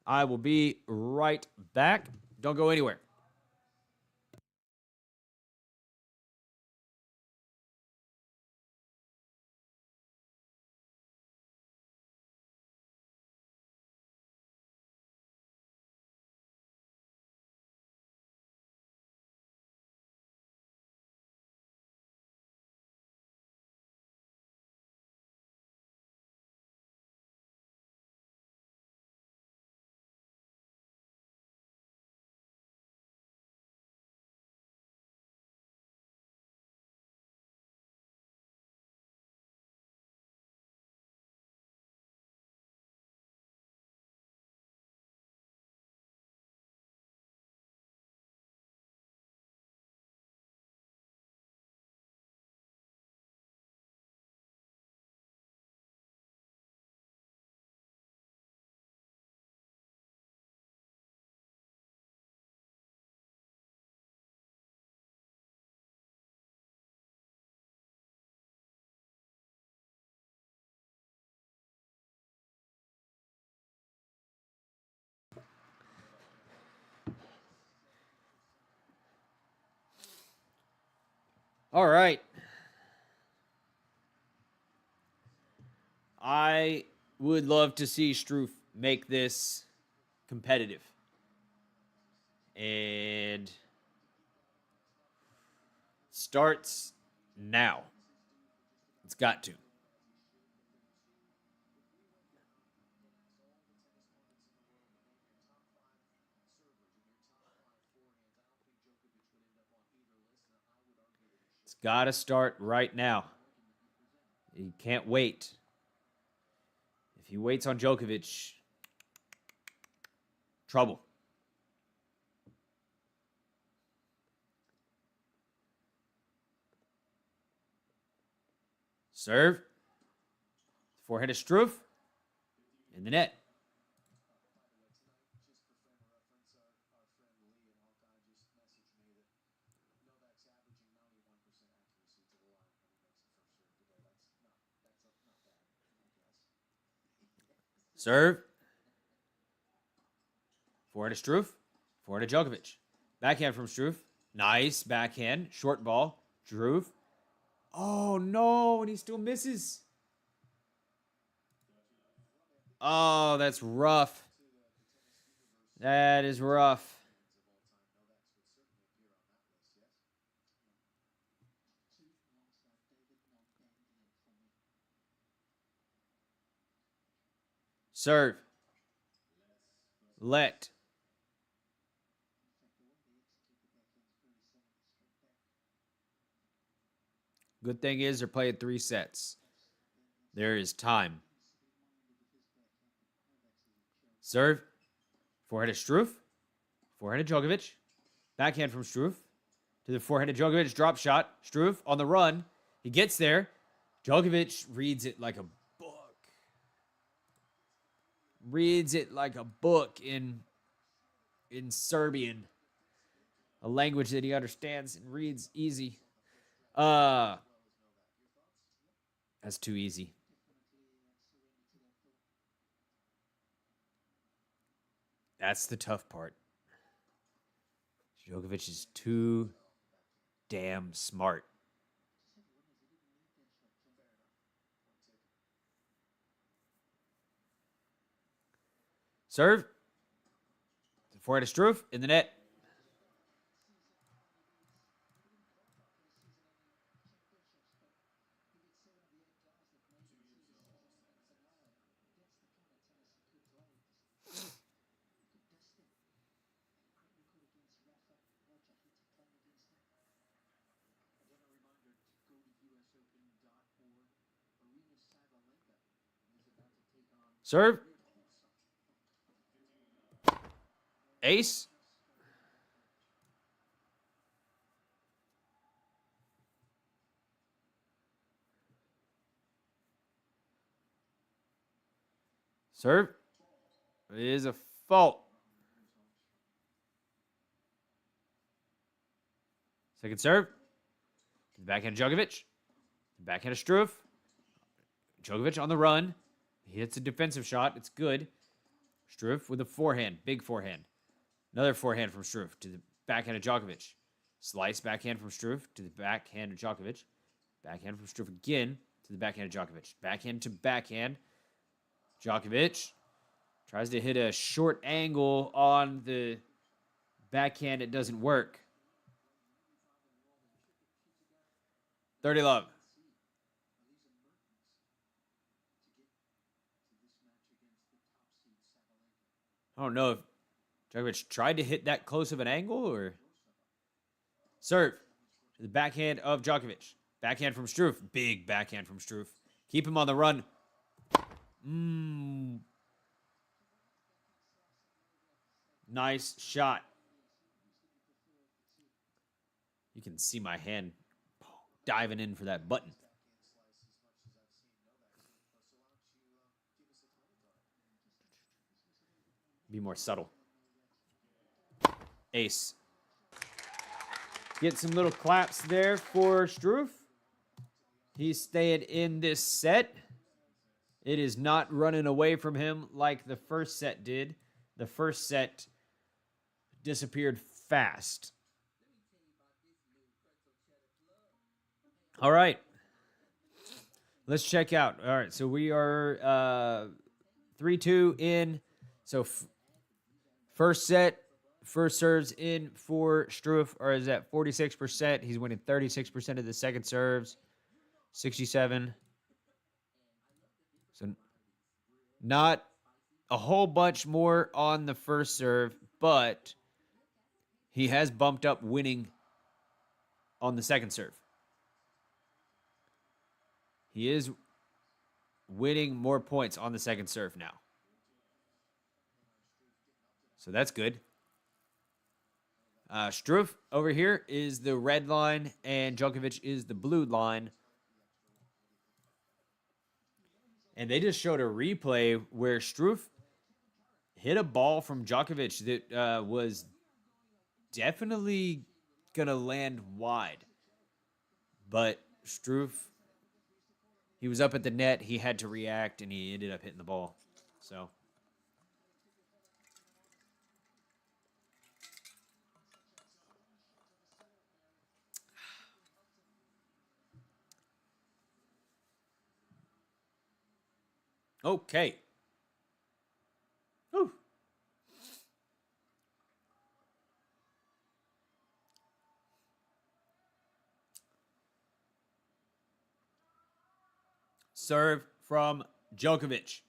I will be right back. Don't go anywhere. All right. I would love to see Struff make this competitive. And starts now. It's got to. It's got to start right now. He can't wait. If he waits on Djokovic, trouble. Serve. Forehand of Struff. In the net. Serve. Forehand of Struff. Forehand of Djokovic. Backhand from Struff. Nice backhand. Short ball. Struff. Oh, no. And he still misses. Oh, that's rough. That is rough. Serve. Let. Good thing is they're playing 3 sets. There is time. Serve. Forehand of Struff. Forehand of Djokovic. Backhand from Struff. To the forehand of Djokovic. Drop shot. Struff on the run. He gets there. Djokovic reads it like a book. Reads it like a book in Serbian. A language that he understands and reads easy. That's too easy. That's the tough part. Djokovic is too damn smart. Serve. Forehand of Struff in the net. Serve. Ace. Serve. It is a fault. Second serve. To the backhand of Djokovic. The backhand of Struff. Djokovic on the run. He hits a defensive shot. It's good. Struff with a forehand. Big forehand. Another forehand from Struff to the backhand of Djokovic. Slice backhand from Struff to the backhand of Djokovic. Backhand from Struff again to the backhand of Djokovic. Backhand to backhand. Djokovic tries to hit a short angle on the backhand. It doesn't work. 30 love. I don't know if Djokovic tried to hit that close of an angle or... Serve to the backhand of Djokovic. Backhand from Struff. Big backhand from Struff. Keep him on the run. Nice shot. You can see my hand diving in for that button. Be more subtle. Ace. Get some little claps there for Struff. He's staying in this set. It is not running away from him like the first set did. The first set disappeared fast. All right. Let's check out. All right, so we are 3-2 in. So first set, first serves in for Struff, or is at 46%. He's winning 36% of the second serves. 67. So not a whole bunch more on the first serve, but he has bumped up winning on the second serve. He is winning more points on the second serve now. So that's good. Struff over here is the red line, and Djokovic is the blue line. And they just showed a replay where Struff hit a ball from Djokovic that was definitely going to land wide. But Struff, he was up at the net. He had to react, and he ended up hitting the ball. So... Okay. Whew. Serve from Djokovic.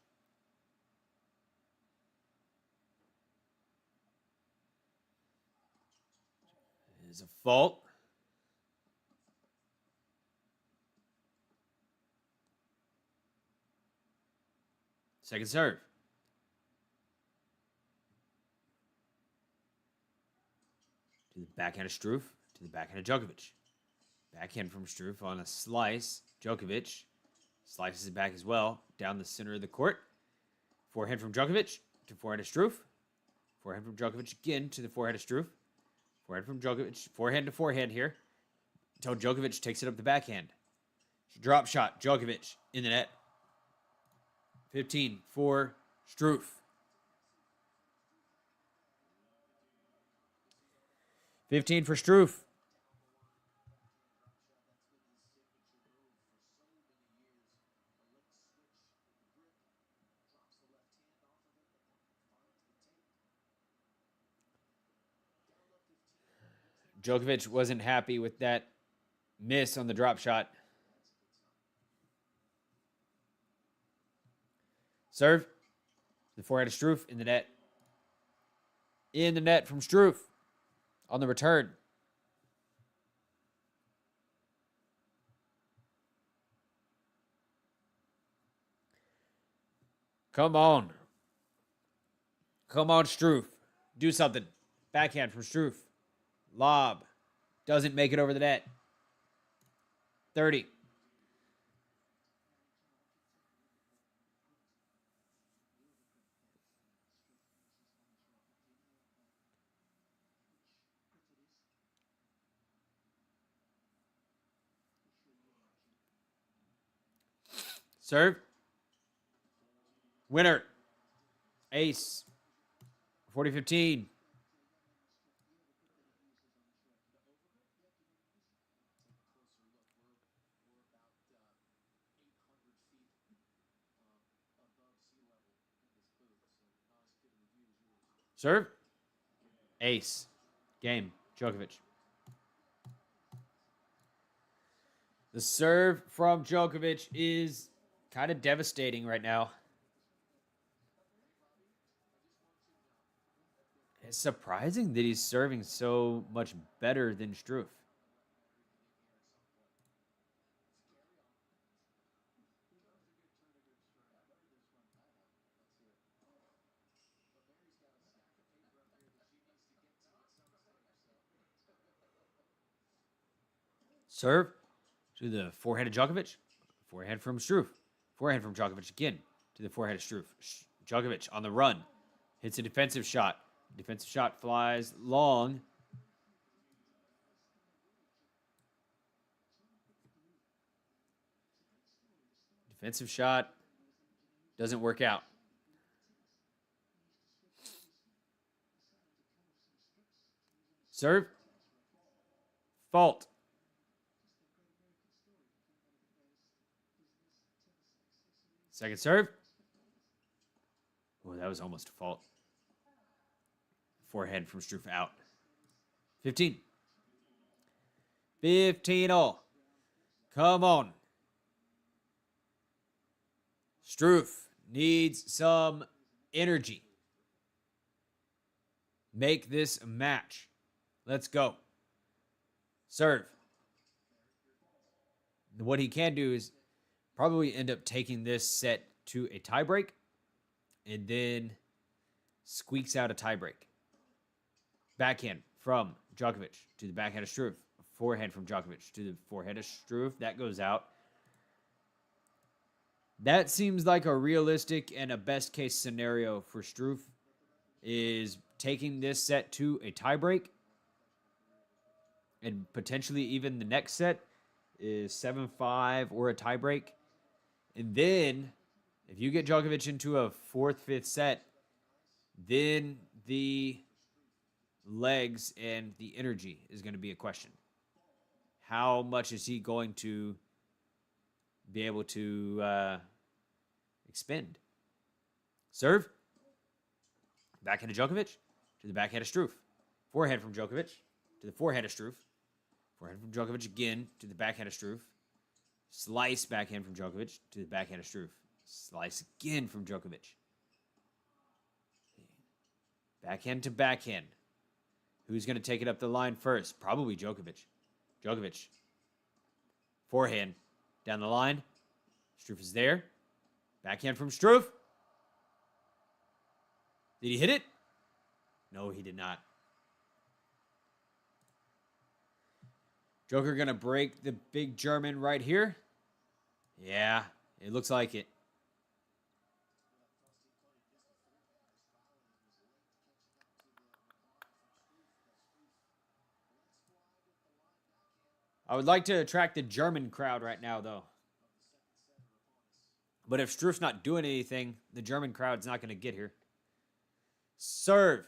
It is a fault. Second serve. To the backhand of Struff. To the backhand of Djokovic. Backhand from Struff on a slice. Djokovic slices it back as well. Down the center of the court. Forehand from Djokovic to forehand of Struff. Forehand from Djokovic again to the forehand of Struff. Forehand from Djokovic. Forehand to forehand here. Until Djokovic takes it up the backhand. Drop shot. Djokovic in the net. 15 for Struff. $15 for Struff. Djokovic wasn't happy with that miss on the drop shot. Serve. The forehand of Struff in the net. In the net from Struff. On the return. Come on. Come on, Struff. Do something. Backhand from Struff. Lob. Doesn't make it over the net. 30. Serve. Winner. Ace. 40-15. Serve. Ace. Game. Djokovic. The serve from Djokovic is kind of devastating right now. It's surprising that he's serving so much better than Struff. Serve to the forehand of Djokovic. Forehand from Struff. Forehand from Djokovic again to the forehand of Struff. Djokovic on the run. Hits a defensive shot. Defensive shot flies long. Defensive shot doesn't work out. Serve. Fault. Second serve. Oh, that was almost a fault. Forehand from Struff out. 15. 15-all. Come on. Struff needs some energy. Make this a match. Let's go. Serve. What he can do is probably end up taking this set to a tiebreak and then squeaks out a tiebreak. Backhand from Djokovic to the backhand of Struff. Forehand from Djokovic to the forehand of Struff. That goes out. That seems like a realistic and a best case scenario for Struff, is taking this set to a tiebreak. And potentially even the next set is 7-5 or a tiebreak. And then, if you get Djokovic into a 4th, 5th set, then the legs and the energy is going to be a question. How much is he going to be able to expend? Serve. Backhand of Djokovic to the backhand of Struff. Forehand from Djokovic to the forehand of Struff. Forehand from Djokovic again to the backhand of Struff. Slice backhand from Djokovic to the backhand of Struff. Slice again from Djokovic. Backhand to backhand. Who's going to take it up the line first? Probably Djokovic. Djokovic. Forehand down the line. Struff is there. Backhand from Struff. Did he hit it? No, he did not. Joker going to break the big German right here. Yeah, it looks like it. I would like to attract the German crowd right now, though. But if Struff's not doing anything, the German crowd's not going to get here. Serve.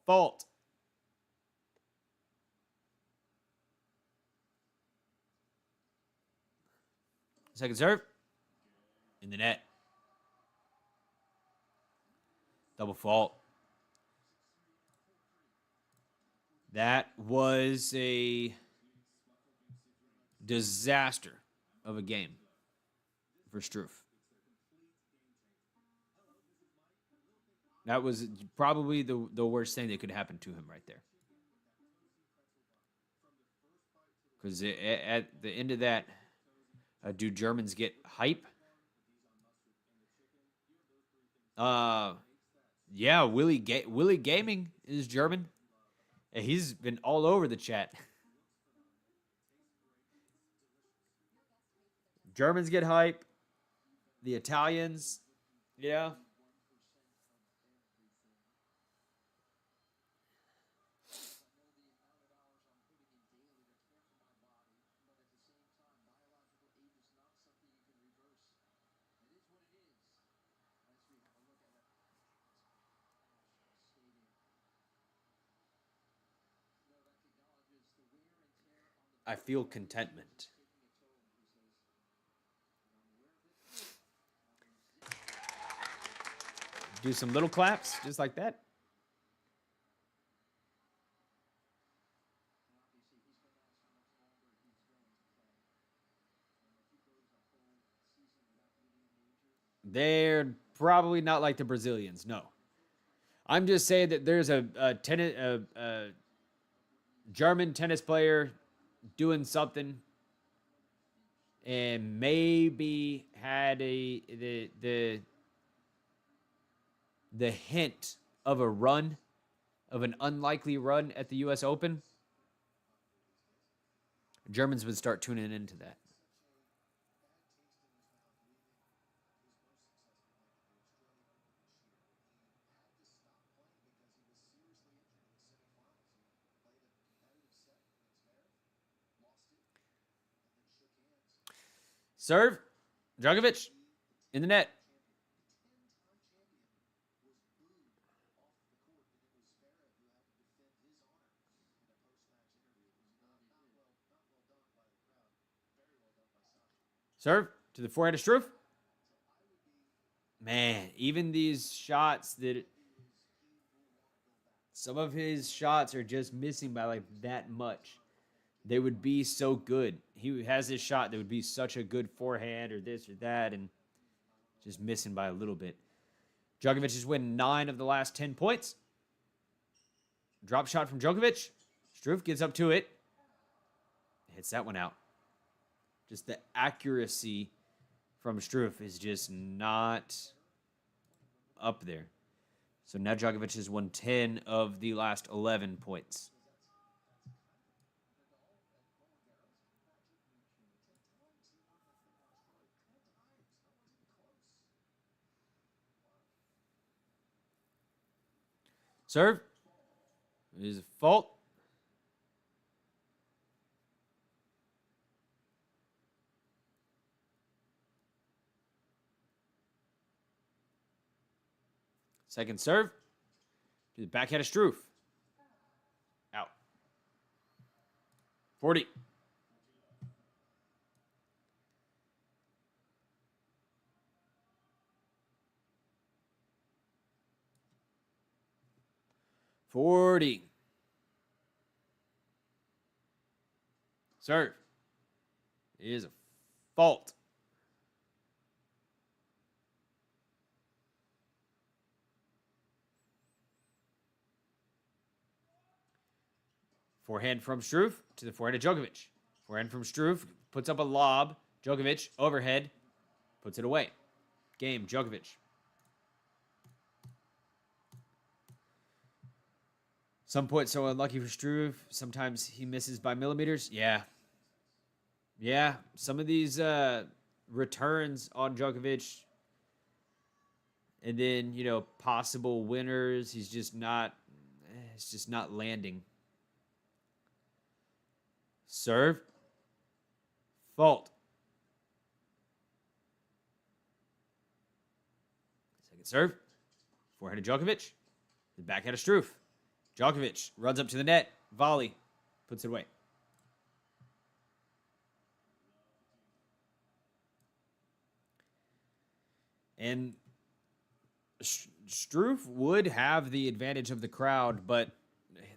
Fault. Second serve. In the net. Double fault. That was a disaster of a game for Struff. That was probably the worst thing that could happen to him right there. Because at the end of that, do Germans get hype? Yeah, Willie Gaming is German. He's been all over the chat. Germans get hype. The Italians, yeah. I feel contentment. Do some little claps, just like that. They're probably not like the Brazilians, no. I'm just saying that there's a German tennis player doing something and maybe had the hint of a run, of an unlikely run at the US Open. Germans would start tuning into that. Serve. Djokovic in the net. Serve to the forehand of Struff. Man, even these shots that some of his shots are just missing by like that much. They would be so good. He has this shot that would be such a good forehand or this or that, and just missing by a little bit. Djokovic has won 9 of the last 10 points. Drop shot from Djokovic. Struff gets up to it. Hits that one out. Just the accuracy from Struff is just not up there. So now Djokovic has won 10 of the last 11 points. Serve. It is a fault. Second serve. To the backhand of Struff. Out. 40. Serve. It is a fault. Forehand from Struff to the forehand of Djokovic. Forehand from Struff puts up a lob. Djokovic overhead puts it away. Game, Djokovic. Some points so unlucky for Struff. Sometimes he misses by millimeters. Yeah. Some of these returns on Djokovic, and then possible winners. He's just not. It's just not landing. Serve. Fault. Second serve. Forehand of Djokovic. The backhand of Struff. Djokovic runs up to the net. Volley. Puts it away. And Struff would have the advantage of the crowd, but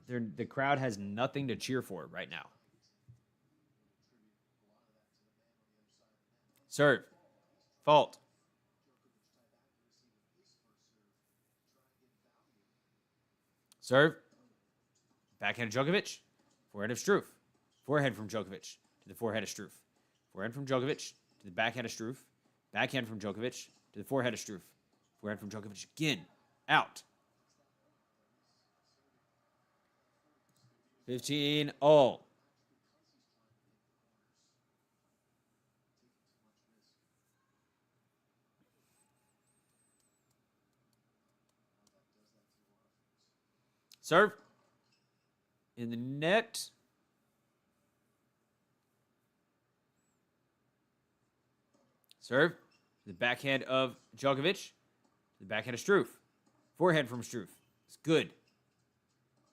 the crowd has nothing to cheer for right now. Serve. Fault. Serve. Backhand of Djokovic. Forehand of Struff. Forehand from Djokovic to the forehand of Struff. Forehand from Djokovic to the backhand of Struff. Backhand from Djokovic to the forehand of Struff. Forehand from Djokovic again. Out. 15 all. Serve. In the net. Serve. The backhand of Djokovic. The backhand of Struff. Forehand from Struff. It's good.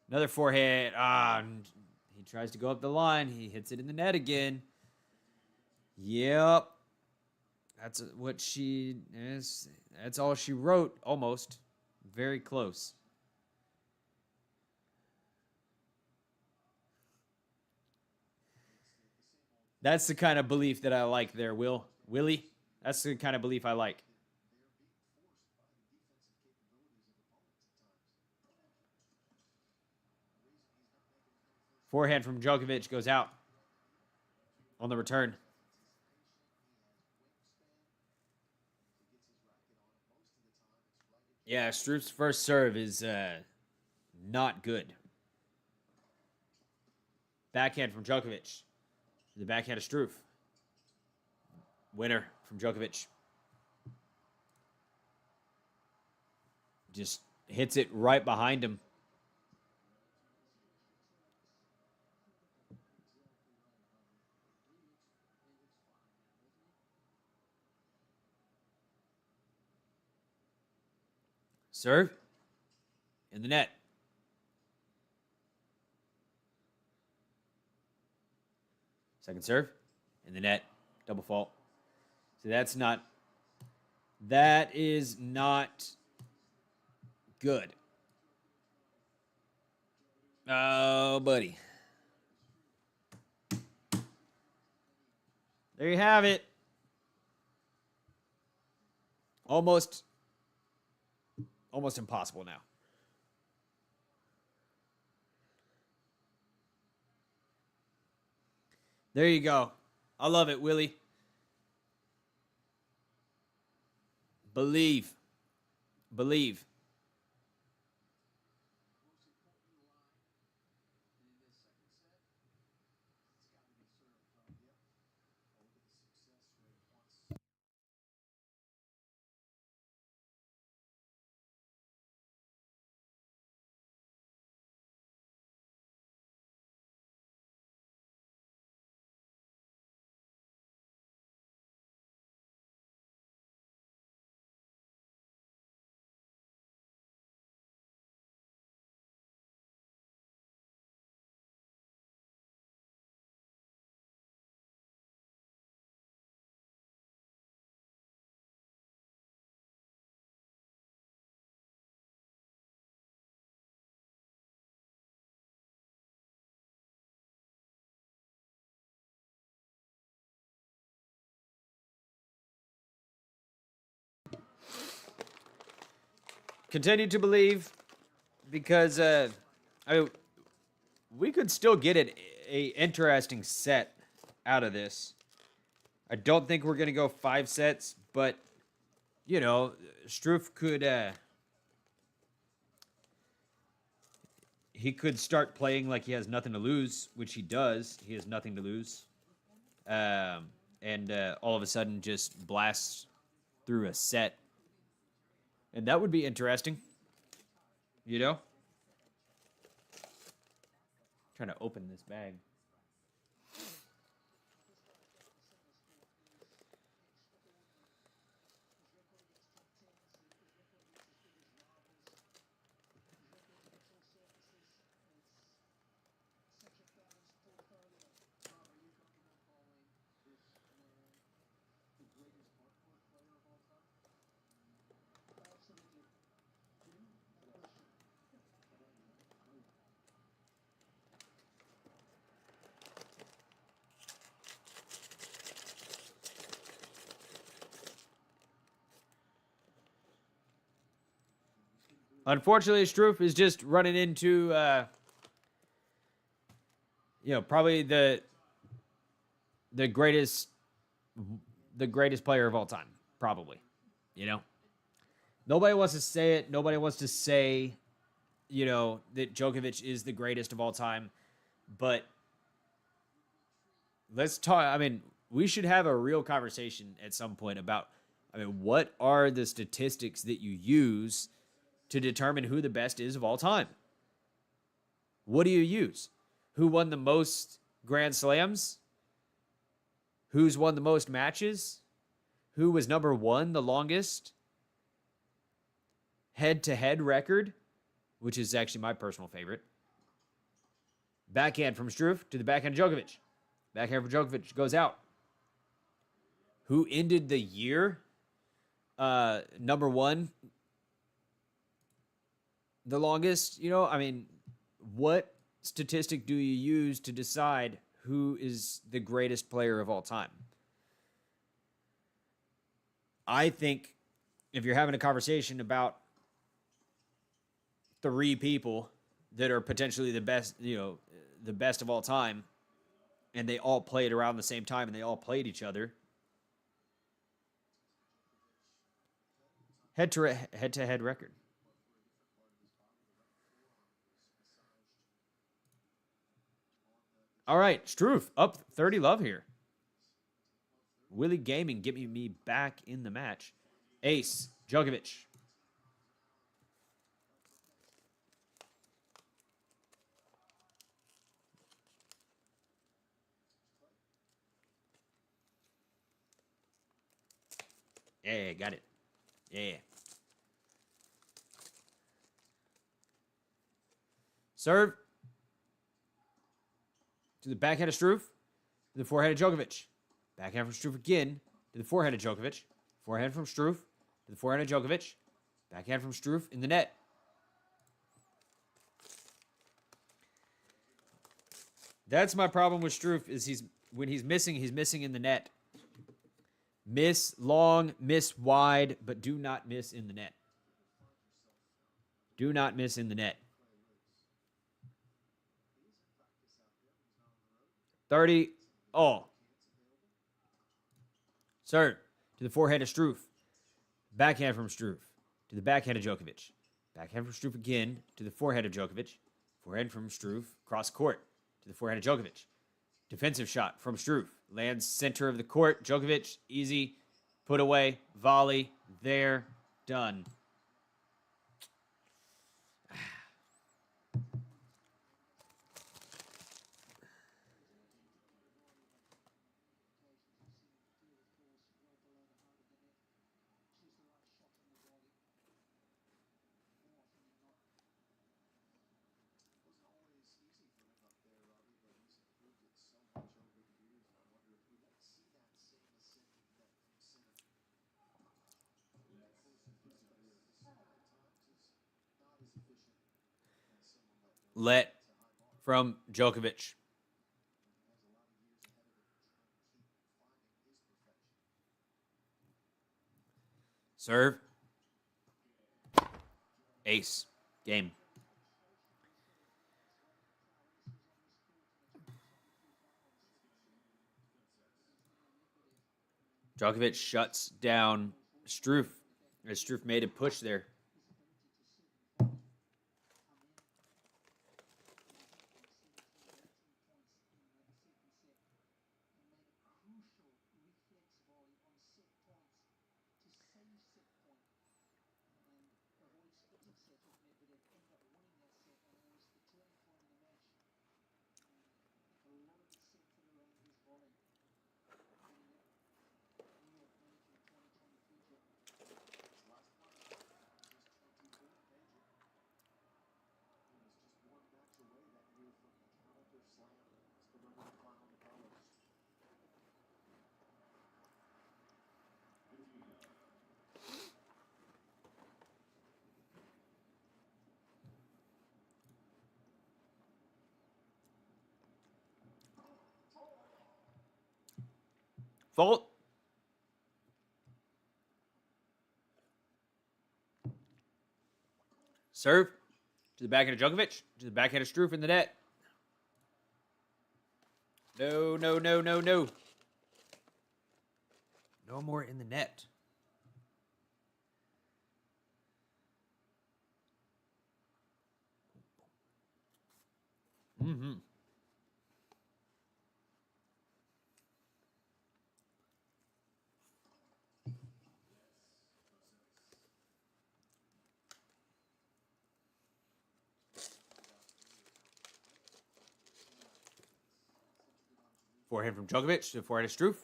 Another forehand. He tries to go up the line. He hits it in the net again. Yep. That's what she is. That's all she wrote, almost. Very close. That's the kind of belief that I like there, Willie. That's the kind of belief I like. Forehand from Djokovic goes out on the return. Yeah, Struff's first serve is not good. Backhand from Djokovic. The backhand of Struff. Winner from Djokovic. Just hits it right behind him. Serve in the net. Second serve in the net. Double fault. So that is not good. Oh, buddy. There you have it. Almost impossible now. There you go. I love it, Willie. Believe. Believe. Continue to believe because I mean, we could still get an interesting set out of this. I don't think we're going to go 5 sets, but, you know, Struff could, he could start playing like he has nothing to lose, which he does. He has nothing to lose. And all of a sudden just blasts through a set. And that would be interesting. You know? Trying to open this bag. Unfortunately, Struff is just running into, you know, probably the greatest player of all time, probably. You know, nobody wants to say it. Nobody wants to say, you know, that Djokovic is the greatest of all time. But let's talk. I mean, we should have a real conversation at some point about, I mean, what are the statistics that you use to determine who the best is of all time? What do you use? Who won the most Grand Slams? Who's won the most matches? Who was number 1 the longest? Head-to-head record, which is actually my personal favorite. Backhand from Struff to the backhand of Djokovic. Backhand for Djokovic goes out. Who ended the year number one the longest? You know, I mean, what statistic do you use to decide who is the greatest player of all time? I think if you're having a conversation about three people that are potentially the best, you know, the best of all time, and they all played around the same time and they all played each other, head-to-head record. All right, Struff up 30 love here. Willie Gaming getting me back in the match. Ace, Djokovic. Yeah, got it. Yeah. Serve. To the backhand of Struff. To the forehand of Djokovic. Backhand from Struff again. To the forehand of Djokovic. Forehand from Struff. To the forehand of Djokovic. Backhand from Struff in the net. That's my problem with Struff is when he's missing in the net. Miss long, miss wide, but do not miss in the net. Do not miss in the net. 30 all. Serve to the forehand of Struff. Backhand from Struff to the backhand of Djokovic. Backhand from Struff again to the forehand of Djokovic. Forehand from Struff, cross court to the forehand of Djokovic. Defensive shot from Struff. Lands center of the court. Djokovic, easy. Put away. Volley. There. Done. Let from Djokovic. Serve. Ace. Game. Djokovic shuts down Struff. As Struff made a push there. Fault. Serve to the backhand of Djokovic. To the backhand of Struff in the net. No, no, no, no, no. No more in the net. Mm-hmm. Forehand from Djokovic to the forehand of Struff.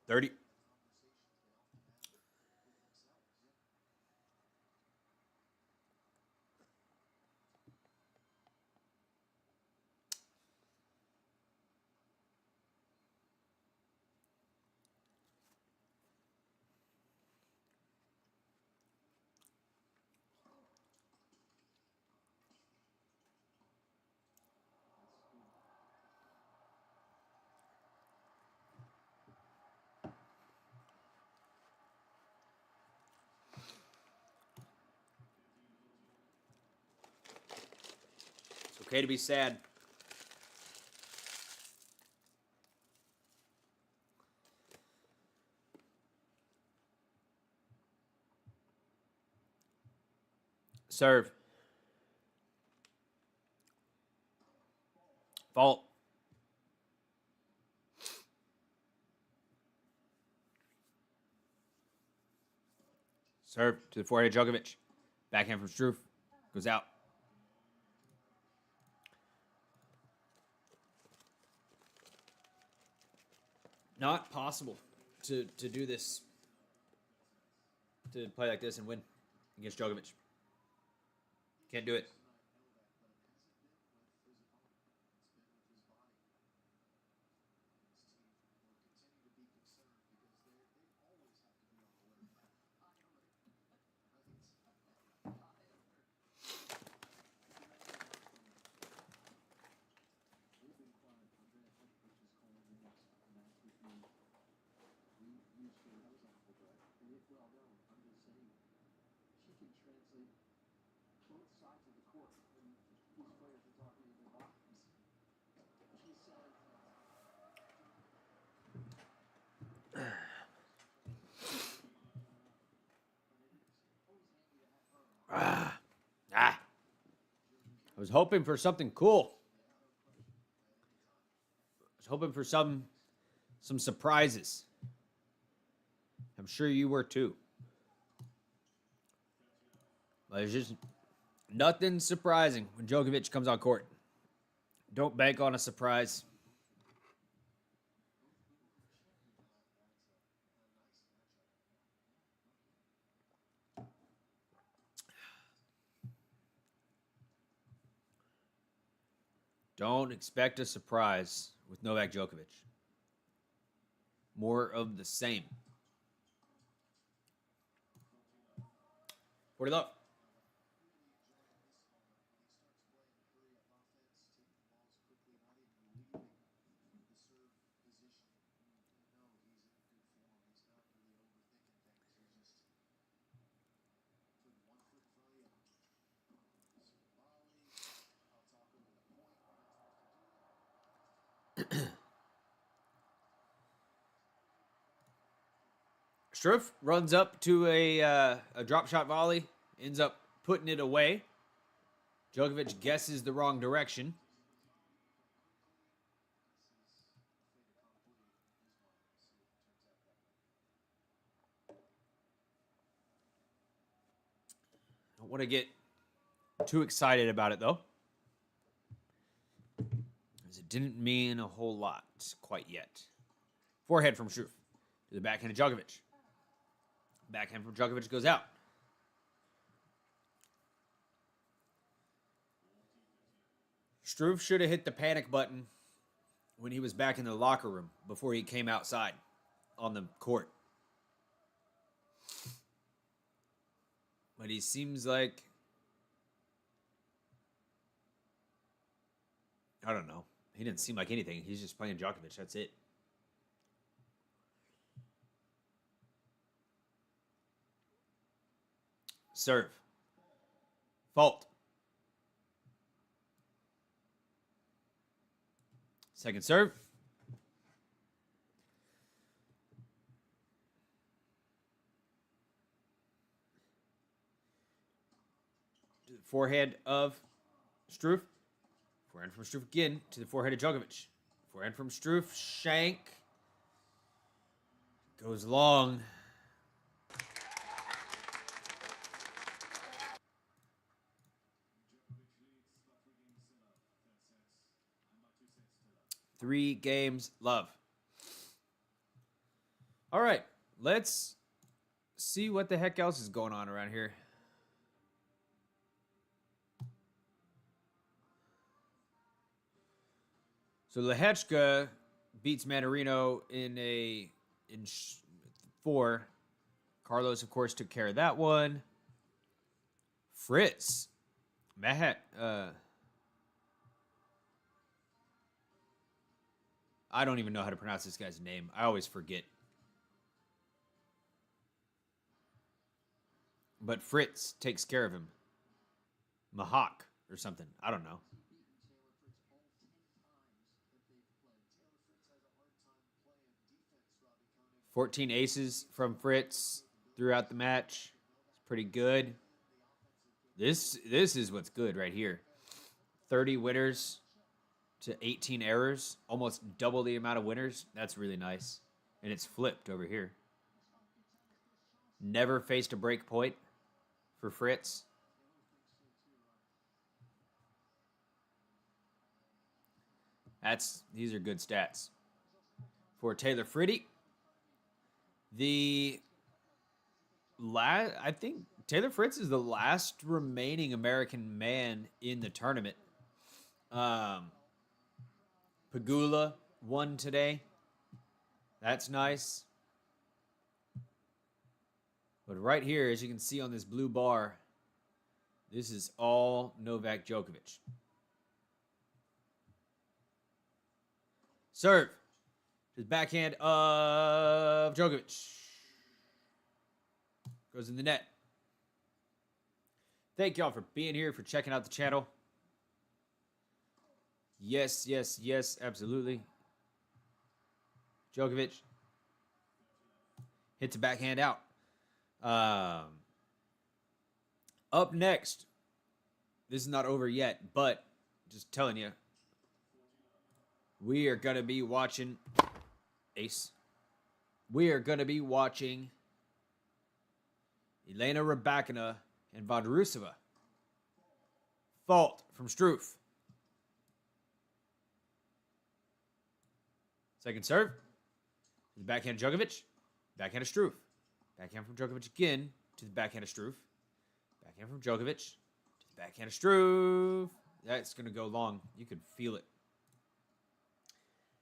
$30. Okay to be sad. Serve. Fault. Serve to the forehead of Djokovic. Backhand from Struff. Goes out. Not possible to do this. To play like this and win against Djokovic. Can't do it. I was hoping for something cool. I was hoping for some surprises. I'm sure you were too. But it's just nothing surprising when Djokovic comes on court. Don't bank on a surprise. Don't expect a surprise with Novak Djokovic. More of the same. 40 love. Struff runs up to a drop shot volley, ends up putting it away. Djokovic guesses the wrong direction. I don't want to get too excited about it, though, because it didn't mean a whole lot quite yet. Forehead from Struff to the backhand of Djokovic. Backhand from Djokovic goes out. Struff should have hit the panic button when he was back in the locker room before he came outside on the court. But he seems like, I don't know. He didn't seem like anything. He's just playing Djokovic. That's it. Serve. Fault. Second serve. To the forehand of Struff. Forehand from Struff again to the forehead of Djokovic. Forehand from Struff. Shank. Goes long. Three games, love. All right, let's see what the heck else is going on around here. So Lehechka beats Manarino in 4. Carlos, of course, took care of that one. Fritz. I don't even know how to pronounce this guy's name. I always forget. But Fritz takes care of him. Mahak or something. I don't know. 14 aces from Fritz throughout the match. It's pretty good. This is what's good right here. 30 winners to 18 errors, almost double the amount of winners. That's really nice. And it's flipped over here. Never faced a break point for Fritz. These are good stats. For Taylor Fritty, I think Taylor Fritz is the last remaining American man in the tournament. Pegula won today. That's nice. But right here, as you can see on this blue bar, this is all Novak Djokovic. Serve. His backhand of Djokovic. Goes in the net. Thank y'all for being here, for checking out the channel. Yes, yes, yes, absolutely. Djokovic hits a backhand out. Up next, this is not over yet, but just telling you, we are going to be watching ace. We are going to be watching Elena Rybakina and Vondrousova. Fault from Struff. Second serve. The backhand of Djokovic. Backhand of Struff. Backhand from Djokovic again to the backhand of Struff. Backhand from Djokovic to the backhand of Struff. That's going to go long. You could feel it.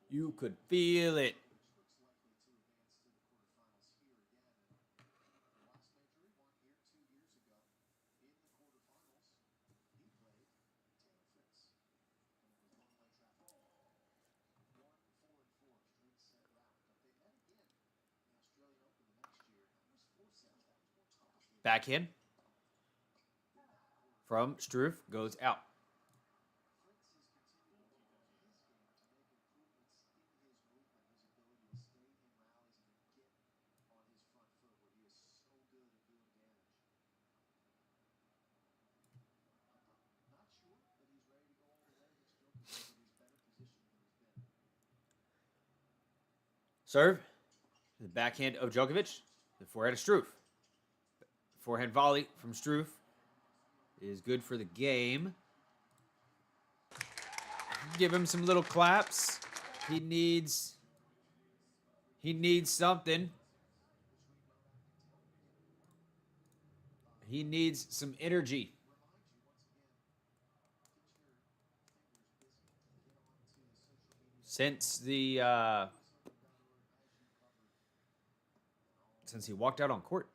You could feel it. Backhand from Struff goes out. Serve. The backhand of Djokovic. The forehand of Struff. Forehand volley from Struff is good for the game. Give him some little claps. He needs something. He needs some energy. Since he walked out on court.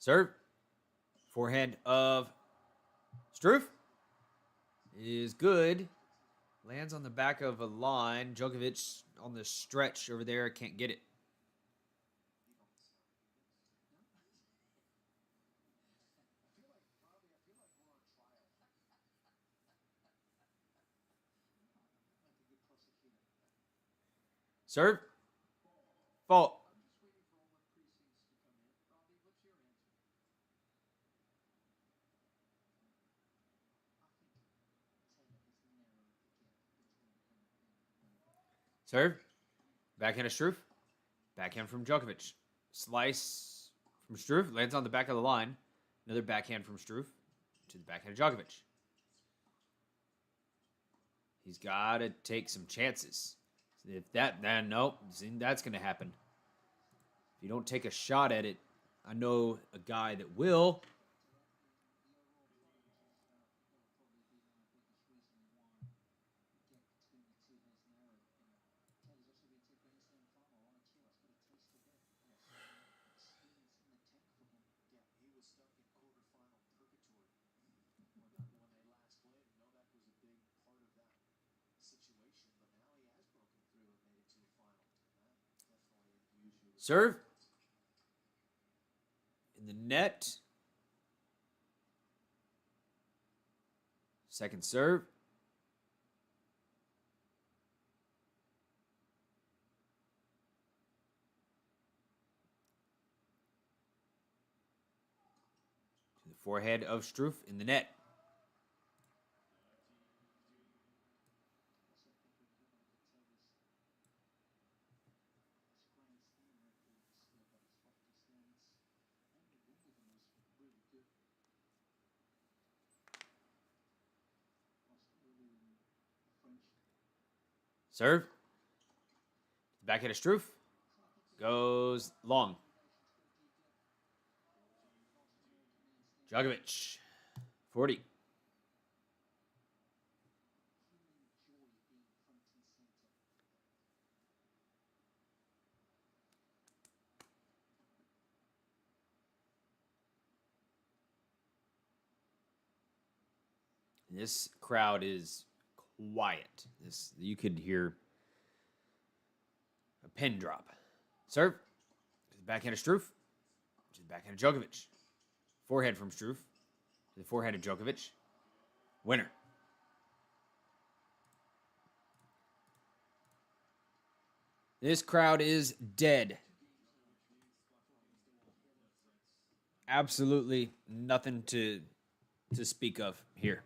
Serve. Forehand of Struff is good. Lands on the back of a line. Djokovic on the stretch over there. Can't get it. Serve. Fault. Serve. Backhand of Struff. Backhand from Djokovic. Slice from Struff. Lands on the back of the line. Another backhand from Struff to the backhand of Djokovic. He's got to take some chances. If that, then nope, that's going to happen. If you don't take a shot at it, I know a guy that will. Serve. In the net. Second serve. To the forehand of Struff in the net. Serve. Backhand of Struff. Goes long. Djokovic. 40. This crowd is quiet. You could hear a pin drop. Serve. To the backhand of Struff. To the backhand of Djokovic. Forehand from Struff. To the forehand of Djokovic. Winner. This crowd is dead. Absolutely nothing to speak of here.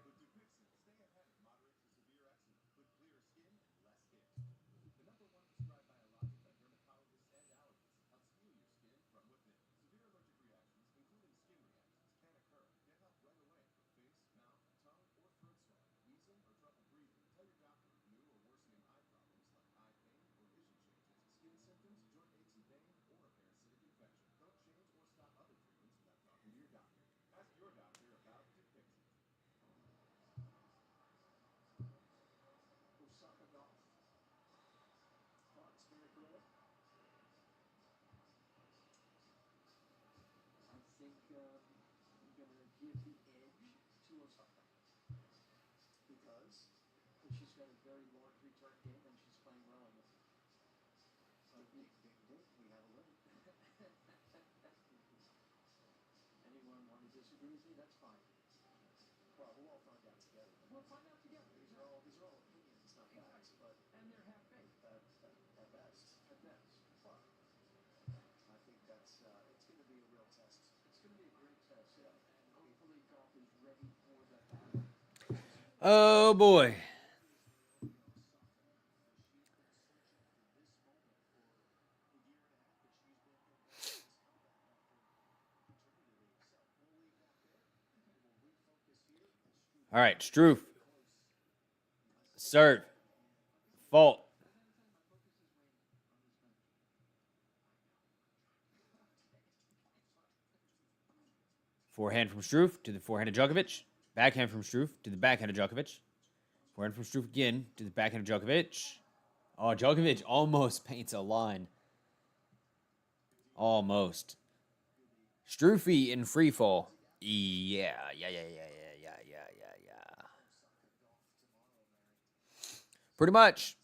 Oh boy. All right, Struff. Serve. Fault. Forehand from Struff to the forehand of Djokovic. Backhand from Struff to the backhand of Djokovic. Forehand from Struff again to the backhand of Djokovic. Oh, Djokovic almost paints a line. Almost. Struffy in free fall. Yeah. Pretty much.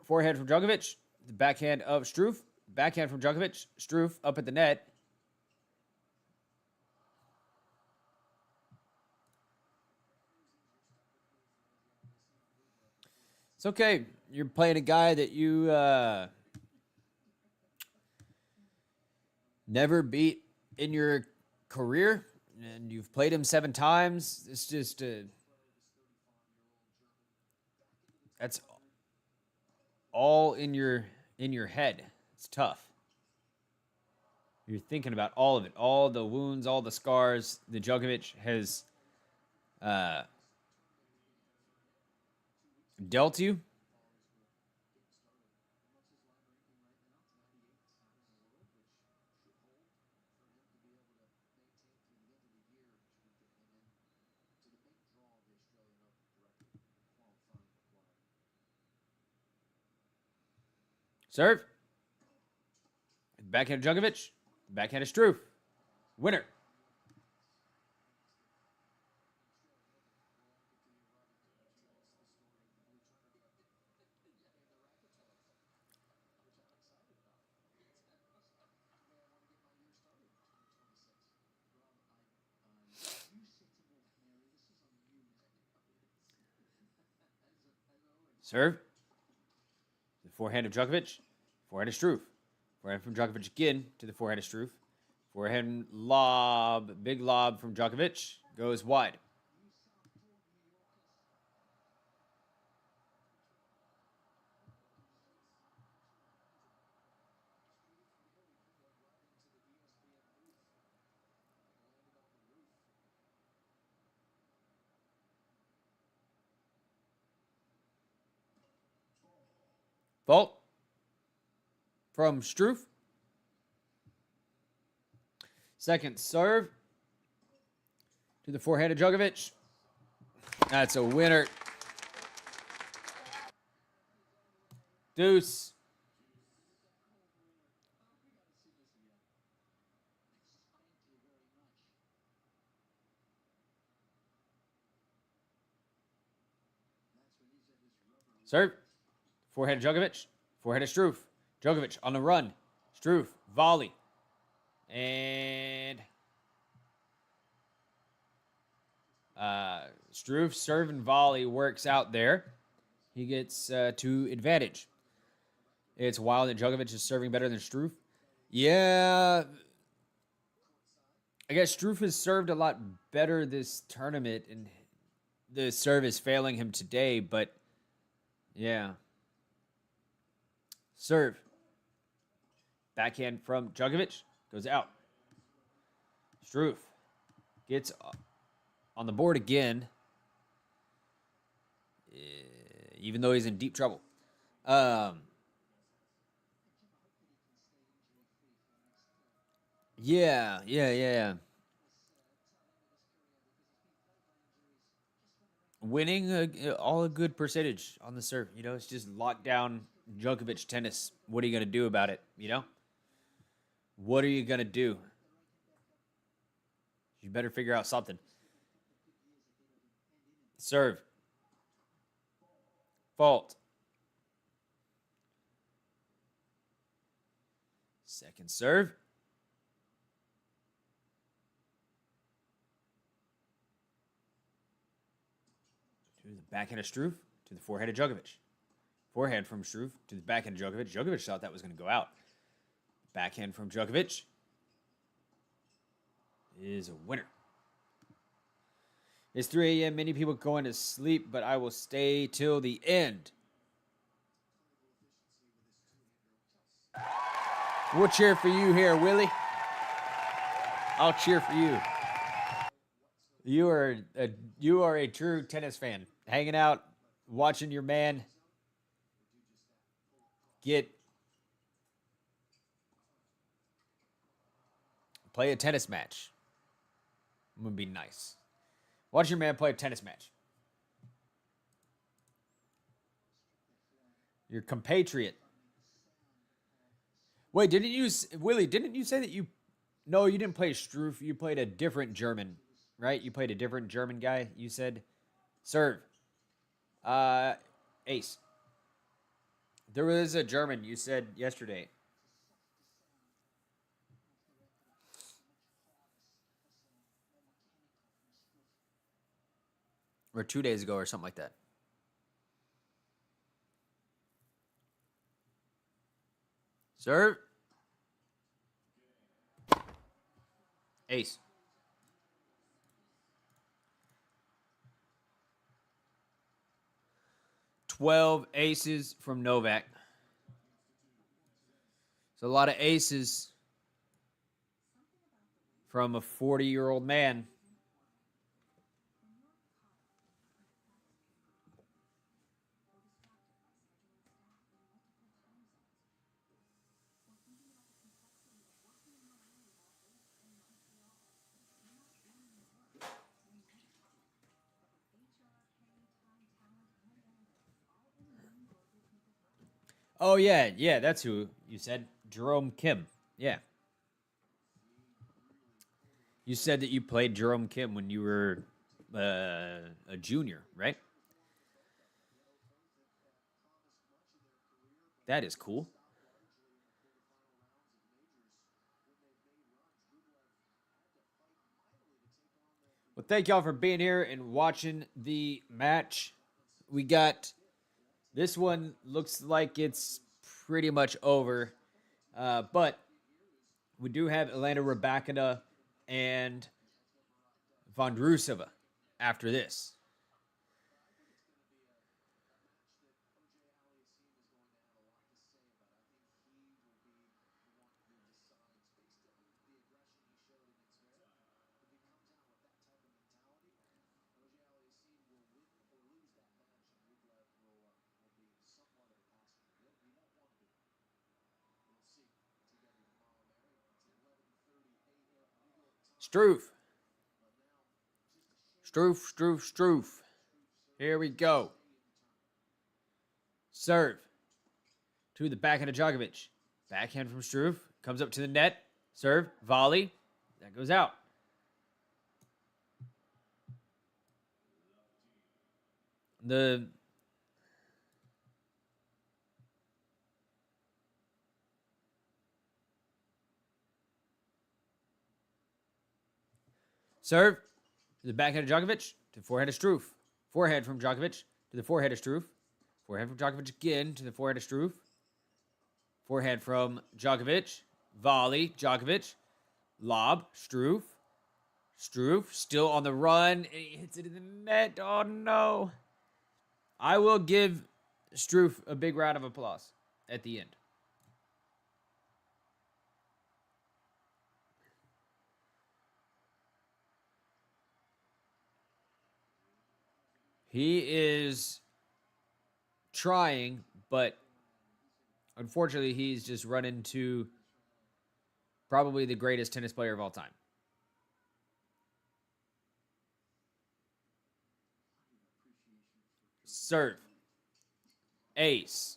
Forehand from Djokovic. The backhand of Struff. Backhand from Djokovic. Struff up at the net. It's okay. You're playing a guy that you never beat in your career, and you've played him 7 times. It's just that's all in your head. It's tough. You're thinking about all of it, all the wounds, all the scars that Djokovic has dealt you. Serve. Backhand of Djokovic. Backhand of Struff. Winner. Serve. The forehand of Djokovic. Forehand of Struff. Forehand from Djokovic again to the forehand of Struff. Forehand lob. Big lob from Djokovic. Goes wide. Fault from Struff. Second serve to the forehand of Djokovic. That's a winner. Deuce. Serve. Forehand of Djokovic. Forehand of Struff. Djokovic on the run. Struff. Volley. And Struff serve and volley works out there. He gets to advantage. It's wild that Djokovic is serving better than Struff. Yeah. I guess Struff has served a lot better this tournament, and the serve is failing him today, but yeah. Serve. Backhand from Djokovic. Goes out. Struff gets on the board again, even though he's in deep trouble. Yeah. Winning all a good percentage on the serve. You know, it's just lockdown Djokovic tennis. What are you going to do about it? You know? What are you going to do? You better figure out something. Serve. Fault. Second serve. To the backhand of Struff. To the forehand of Djokovic. Forehand from Struff to the backhand of Djokovic. Djokovic thought that was going to go out. Backhand from Djokovic is a winner. It's 3 a.m. Many people going to sleep, but I will stay till the end. We'll cheer for you here, Willie. I'll cheer for you. You are a true tennis fan. Hanging out, watching your man play a tennis match. Would be nice. Watch your man play a tennis match. Your compatriot. Wait, Willie, didn't you say that you... No, you didn't play Struff. You played a different German, right? You played a different German guy. You said serve. Ace. There was a German you said yesterday. Or 2 days ago or something like that. Serve. Ace. $12 aces from Novak. It's a lot of aces from a 40-year-old man. Oh, yeah, that's who you said. Jerome Kim. Yeah. You said that you played Jerome Kim when you were a junior, right? That is cool. Well, thank y'all for being here and watching the match. We got This one looks like it's pretty much over. But we do have Elena Rybakina and Vondrousova after this. Struff. Struff. Here we go. Serve to the backhand of Djokovic. Backhand from Struff. Comes up to the net. Serve. Volley. That goes out. The serve to the backhand of Djokovic. To the forehand of Struff. Forehand from Djokovic to the forehead of Struff. Forehand from Djokovic again to the forehead of Struff. Forehand from Djokovic. Volley. Djokovic. Lob. Struff. Struff still on the run. And he hits it in the net. Oh, no. I will give Struff a big round of applause at the end. He is trying, but unfortunately, he's just run into probably the greatest tennis player of all time. Serve. Ace.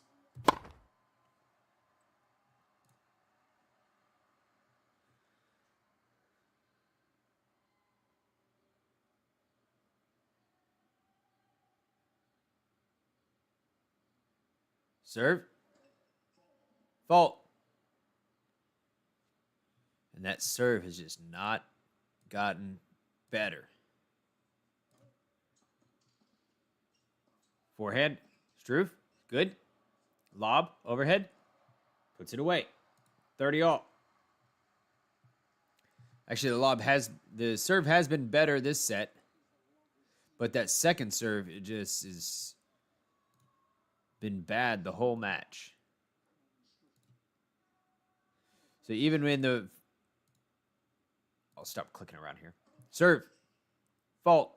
Serve. Fault. And that serve has just not gotten better. Forehand. Struff. Good. Lob. Overhead. Puts it away. 30 all. Actually, the serve has been better this set. But that second serve, it just is been bad the whole match. So even when I'll stop clicking around here. Serve. Fault.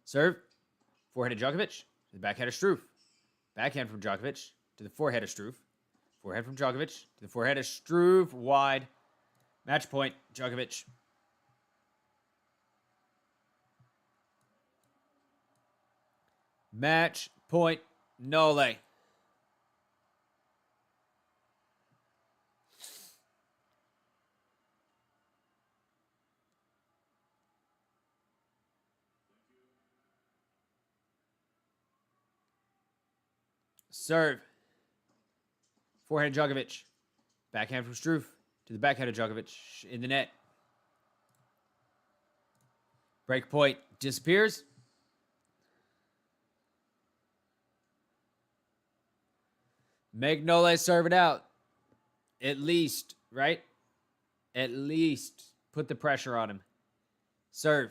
Serve. Forehand of Djokovic to the backhand of Struff. Backhand from Djokovic to the forehead of Struff. Forehand from Djokovic to the forehead of Struff. Wide. Match point. Djokovic. Match point. Nole. Serve. Forehand Djokovic. Backhand from Struff to the backhand of Djokovic in the net. Break point disappears. Make Nole serve it out. At least, right? At least put the pressure on him. Serve.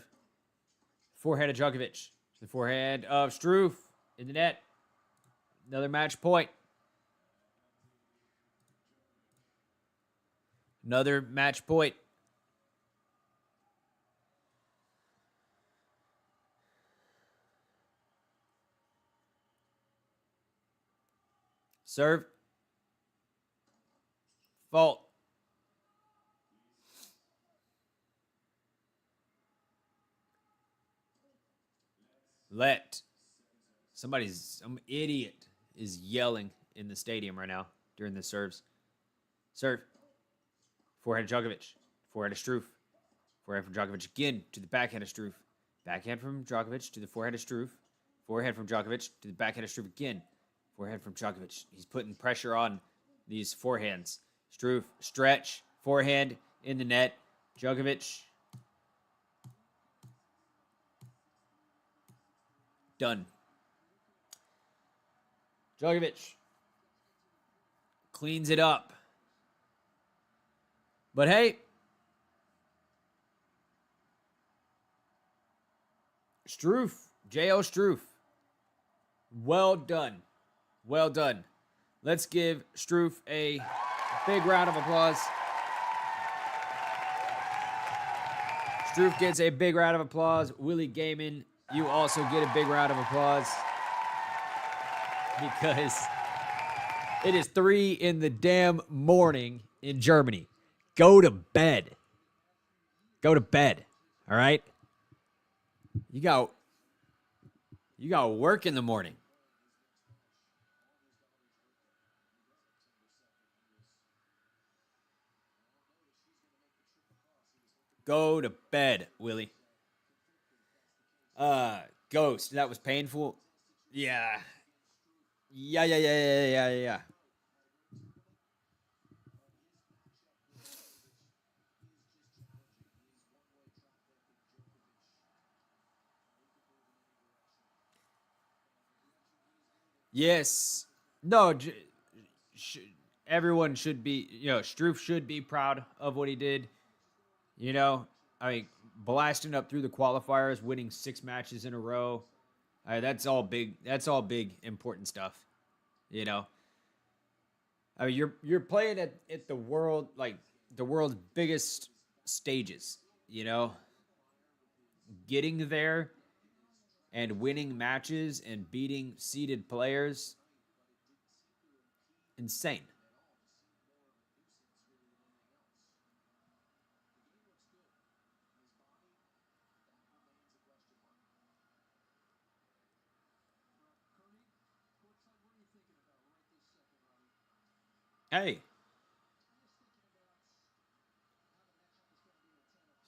Forehand of Djokovic. The forehand of Struff in the net. Another match point. Another match point. Serve. Fault. Let. Some idiot is yelling in the stadium right now during the serves. Serve. Forehand Djokovic. Forehand of Struff. Forehand from Djokovic again to the backhand of Struff. Backhand from Djokovic to the forehand of Struff. Forehand from Djokovic to the backhand of Struff again. Forehand from Djokovic. He's putting pressure on these forehands. Struff, stretch, forehand in the net. Djokovic. Done. Djokovic cleans it up. But hey, Struff, J.O. Struff, well done. Well done. Let's give Struff a big round of applause. Struff gets a big round of applause. Willie Gaiman, you also get a big round of applause. Because it is 3 in the damn morning in Germany. Go to bed. Go to bed. All right? You got work in the morning. Go to bed, Willie. Ghost, that was painful. Yeah. Yeah. Yes. No, everyone should be, Struff should be proud of what he did. I mean, blasting up through the qualifiers, winning 6 matches in a row. That's all big. That's all big, important stuff. I mean, you're playing at the world, like the world's biggest stages. Getting there and winning matches and beating seeded players, insane. Hey.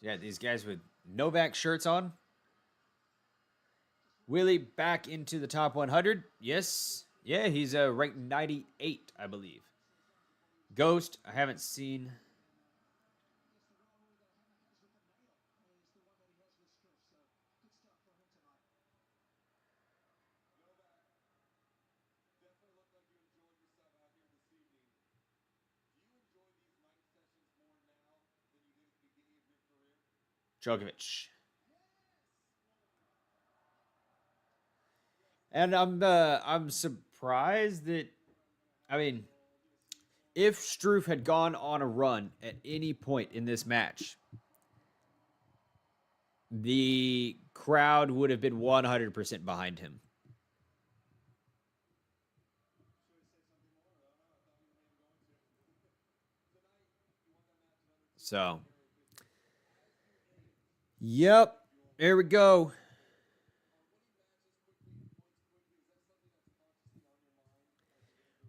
Yeah, these guys with Novak shirts on. Willie back into the top 100. Yes. Yeah, he's ranked 98, I believe. Ghost, I haven't seen. Djokovic. And I'm surprised that, I mean, if Struff had gone on a run at any point in this match, the crowd would have been 100% behind him. So, yep, there we go.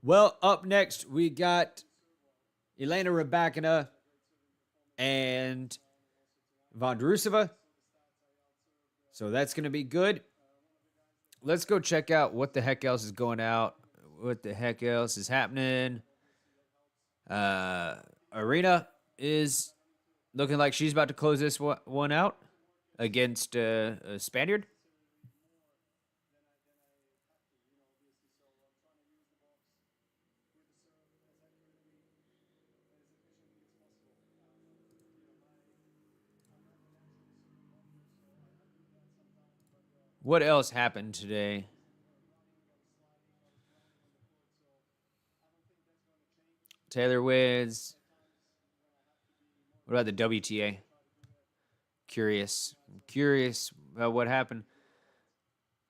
Well, up next, we got Elena Rybakina and Vondrousova. So that's going to be good. Let's go check out what the heck else is going out. What the heck else is happening? Arena is looking like she's about to close this one out against a Spaniard. What else happened today? Taylor wins. What about the WTA? I'm curious about what happened.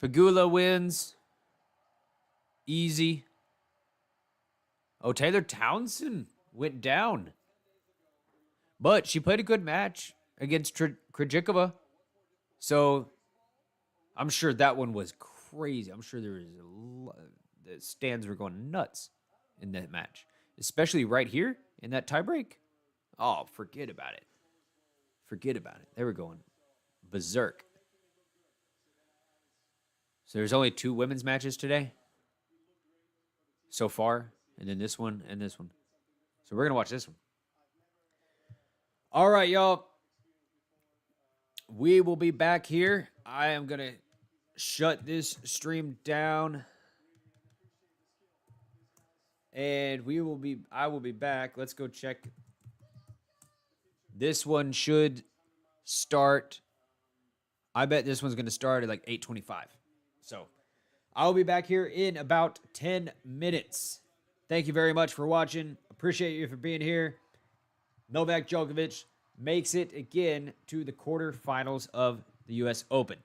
Pegula wins. Easy. Oh, Taylor Townsend went down. But she played a good match against Krejcikova. So I'm sure that one was crazy. I'm sure there was the stands were going nuts in that match, especially right here in that tiebreak. Oh, forget about it. Forget about it. They were going berserk. So there's only 2 women's matches today so far, and then this one and this one. So we're going to watch this one. All right, y'all. We will be back here. I am going to shut this stream down. And I will be back. Let's go check. This one should start. I bet this one's going to start at like 8:25. So I'll be back here in about 10 minutes. Thank you very much for watching. Appreciate you for being here. Novak Djokovic makes it again to the quarterfinals of the U.S. Open.